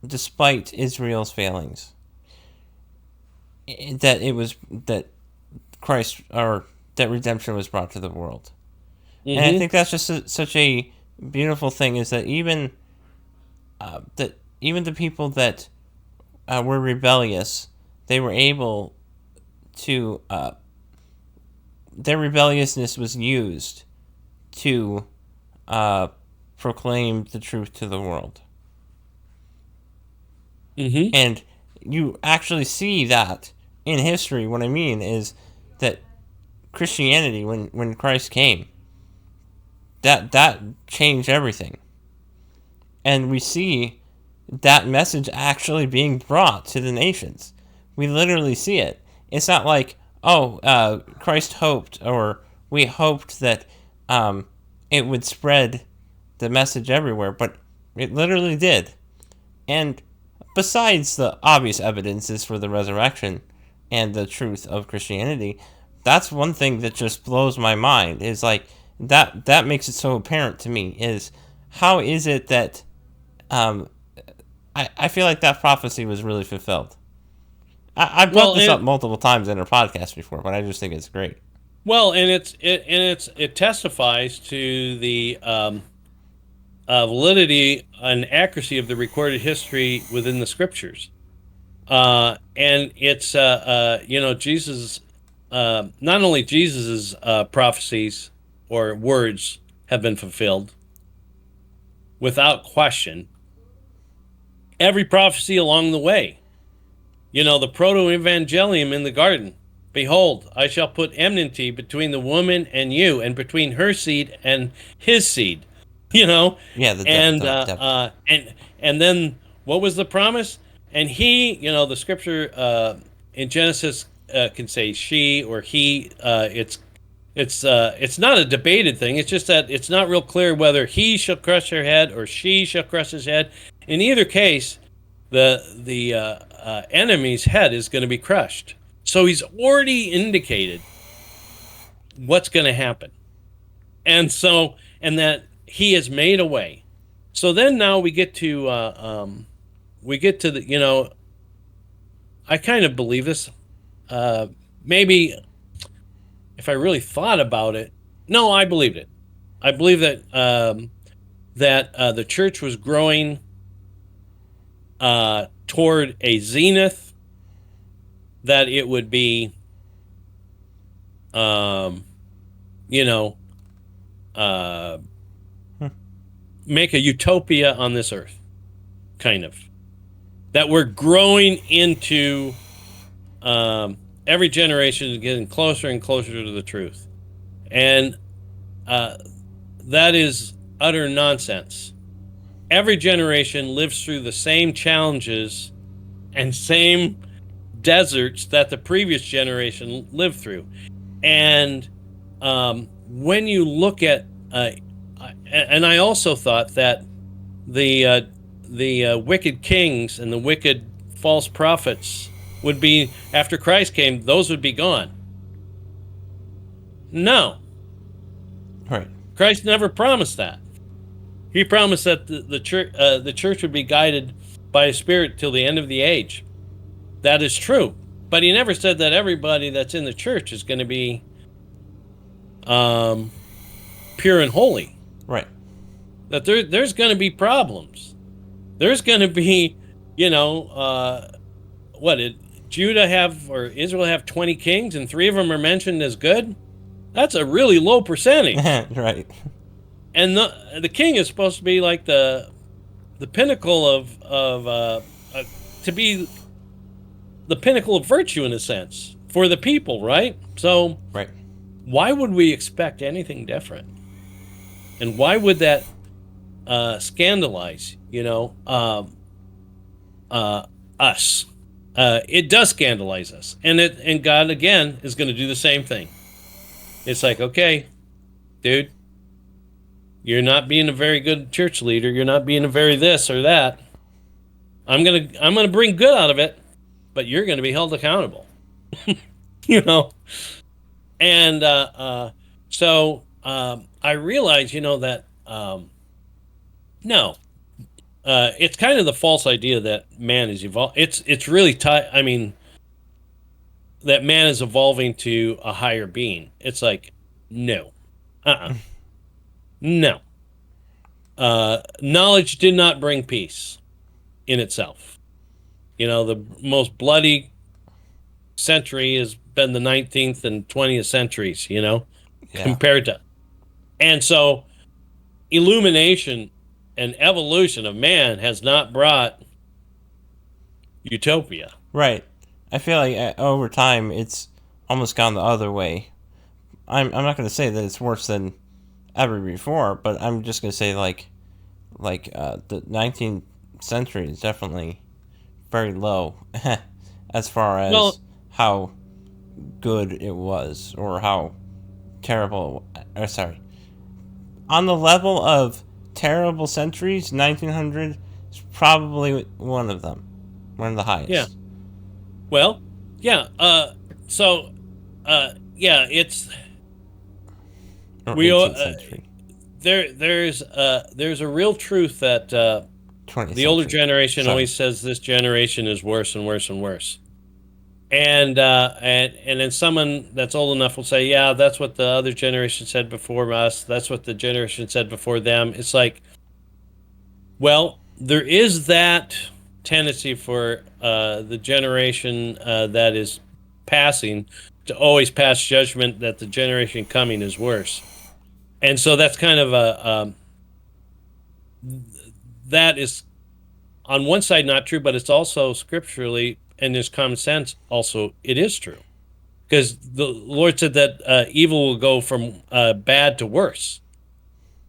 despite Israel's failings. That Christ, or that redemption was brought to the world. Mm-hmm. And I think that's just such a beautiful thing, is that even the people that were rebellious, they were able to their rebelliousness was used to proclaim the truth to the world. Mm-hmm. And you actually see that in history. What I mean is that Christianity, when Christ came, that changed everything. And we see that message actually being brought to the nations. We literally see it. It's not like, Christ hoped, or we hoped that it would spread the message everywhere, but it literally did. And besides the obvious evidences for the resurrection and the truth of Christianity, that's one thing that just blows my mind. Is like that makes it so apparent to me. Is how is it that I feel like that prophecy was really fulfilled. I brought this up multiple times in our podcast before, but I just think it's great. Well, and it testifies to the validity and accuracy of the recorded history within the scriptures, and it's Jesus. Not only Jesus's prophecies or words have been fulfilled without question. Every prophecy along the way. The proto-evangelium in the garden. Behold, I shall put enmity between the woman and you, and between her seed and his seed. Yeah, and then what was the promise? And he, the scripture in Genesis can say she or he. It's not a debated thing. It's just that it's not real clear whether he shall crush her head or she shall crush his head. In either case, the enemy's head is going to be crushed. So he's already indicated what's going to happen, and that he has made a way. So then now we get to the I kind of believe this. Maybe if I really thought about it, no, I believed it. I believe that the church was growing toward a zenith, that it would be, make a utopia on this earth, kind of. That we're growing into, every generation is getting closer and closer to the truth. And that is utter nonsense. Every generation lives through the same challenges and same deserts that the previous generation lived through. And when you look at, and I also thought that the wicked kings and the wicked false prophets would be, after Christ came, those would be gone. No. Right. Christ never promised that. He promised that the church would be guided by His Spirit till the end of the age. That is true, but He never said that everybody that's in the church is going to be pure and holy. Right. That there's going to be problems. There's going to be, what did Judah have, or Israel have 20 kings and 3 of them are mentioned as good? That's a really low percentage. Right. And the king is supposed to be like the pinnacle of to be the pinnacle of virtue, in a sense, for the people, right? So right. Why would we expect anything different? And why would that scandalize, us? It does scandalize us, and God again is going to do the same thing. It's like, okay, dude, you're not being a very good church leader. You're not being a very this or that. I'm gonna bring good out of it, but you're going to be held accountable. And so I realize, that no, it's kind of the false idea that man is evolved. It's really tied. I mean, that man is evolving to a higher being. It's like, no, no. Knowledge did not bring peace in itself. The most bloody century has been the 19th and 20th centuries, Yeah. compared to. And so illumination and evolution of man has not brought utopia. Right. I feel like over time it's almost gone the other way. I'm not going to say that it's worse than ever before, but I'm just going to say the 19th century is definitely very low as far as Well, how good it was or how terrible. Or sorry, on the level of terrible centuries, 1900 is probably one of them, one of the highest. yeah. Well, yeah. So, yeah. It's Or we 18th century, there's a real truth that 20th the older century. generation Sorry. always says this generation is worse and worse and worse. And then someone that's old enough will say, yeah, that's what the other generation said before us. That's what the generation said before them. It's like, well, there is that tendency for the generation that is passing to always pass judgment that the generation coming is worse. And so that's kind of that is on one side not true, but it's also scripturally and there's common sense also it is true. Because the Lord said that evil will go from bad to worse.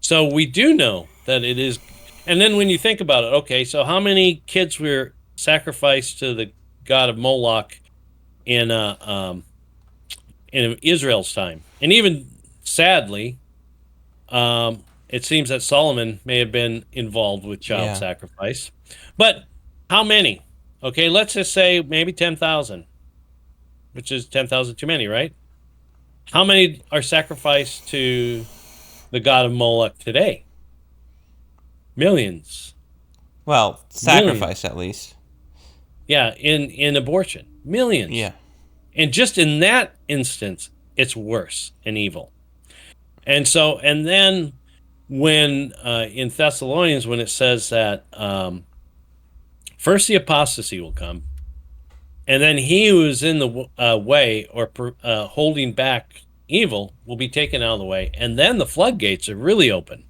So we do know that it is. And then when you think about it, okay, so how many kids were sacrificed to the god of Moloch in Israel's time? And even sadly, it seems that Solomon may have been involved with child sacrifice. But how many? Okay, let's just say maybe 10,000, which is 10,000 too many, right? How many are sacrificed to the god of Moloch today? Millions. Well, sacrifice at least. Yeah, in abortion. Millions. Yeah. And just in that instance, it's worse and evil. And so, and then when in Thessalonians, when it says that first the apostasy will come, and then he who is in the way or holding back evil will be taken out of the way, and then the floodgates are really open.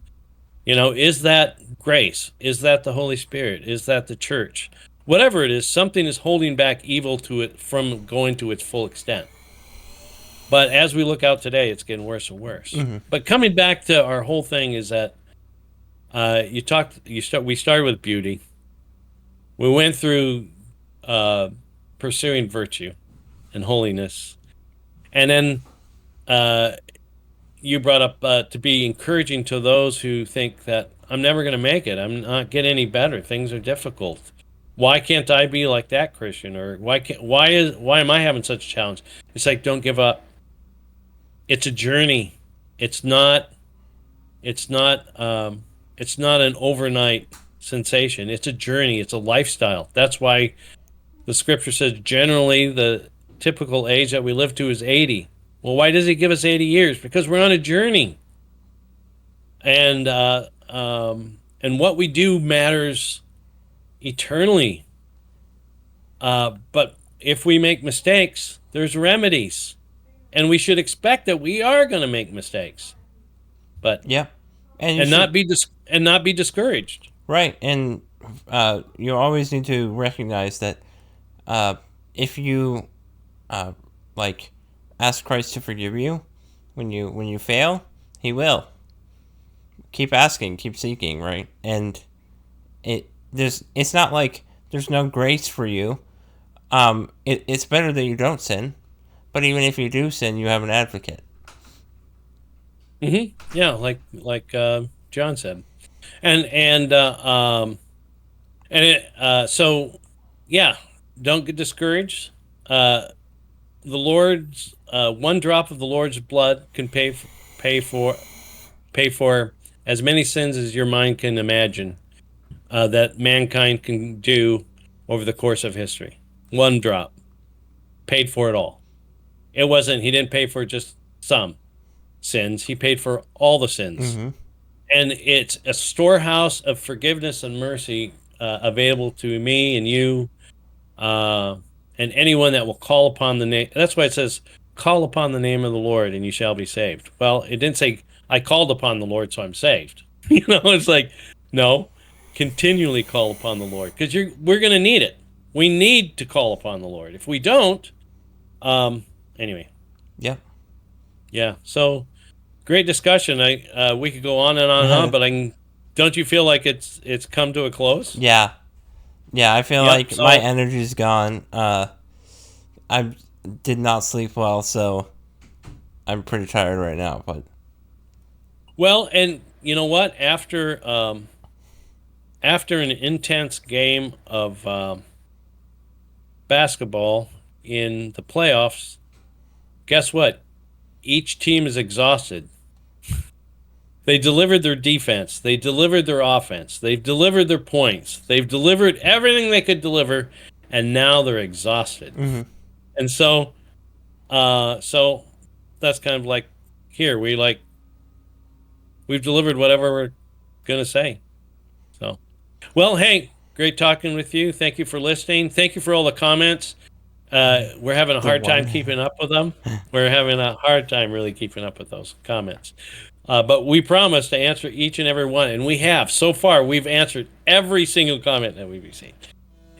Is that grace? Is that the Holy Spirit? Is that the church? Whatever it is, something is holding back evil to it from going to its full extent. But as we look out today, it's getting worse and worse. Mm-hmm. But coming back to our whole thing is that we started with beauty. We went through pursuing virtue and holiness, and then you brought up to be encouraging to those who think that I'm never going to make it. I'm not getting any better. Things are difficult. Why can't I be like that Christian? Or why am I having such a challenge? It's like, don't give up. It's a journey. It's not an overnight sensation. It's a journey. It's a lifestyle. That's why the scripture says generally the typical age that we live to is 80. Well, why does he give us 80 years? Because we're on a journey. And what we do matters eternally. But if we make mistakes, there's remedies. And we should expect that we are going to make mistakes. But yeah. not be discouraged. Right. And you always need to recognize that if you ask Christ to forgive you when you fail, he will. Keep asking, keep seeking, right? And it's not like there's no grace for you. It's better that you don't sin, but even if you do sin, you have an advocate. Mm-hmm. Yeah, like John said, so yeah, don't get discouraged. The Lord's one drop of the Lord's blood can pay for as many sins as your mind can imagine that mankind can do over the course of history. One drop paid for it all. It wasn't. He didn't pay for just some sins. He paid for all the sins, and it's a storehouse of forgiveness and mercy available to me and you, and anyone that will call upon the name. That's why it says, "Call upon the name of the Lord, and you shall be saved." Well, it didn't say, "I called upon the Lord, so I'm saved." It's like, no, continually call upon the Lord, because we're going to need it. We need to call upon the Lord. If we don't, anyway. Yeah. Yeah. So great discussion. We could go on and on and on, but don't you feel like it's come to a close? Yeah. Yeah, I feel like my energy's gone. I did not sleep well, so I'm pretty tired right now, but well, and you know what? After an intense game of basketball in the playoffs, guess what? Each team is exhausted. They delivered their defense. They delivered their offense. They've delivered their points. They've delivered everything they could deliver, and now they're exhausted. And so that's kind of like here. We've delivered whatever we're gonna say. So, well, hey, great talking with you. Thank you for listening. Thank you for all the comments. We're having a hard time keeping up with them. We're having a hard time really keeping up with those comments. But we promise to answer each and every one, and we have. So far, we've answered every single comment that we've received.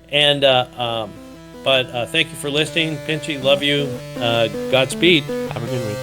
And but thank you for listening. Pinchy, love you. Godspeed. have a good week.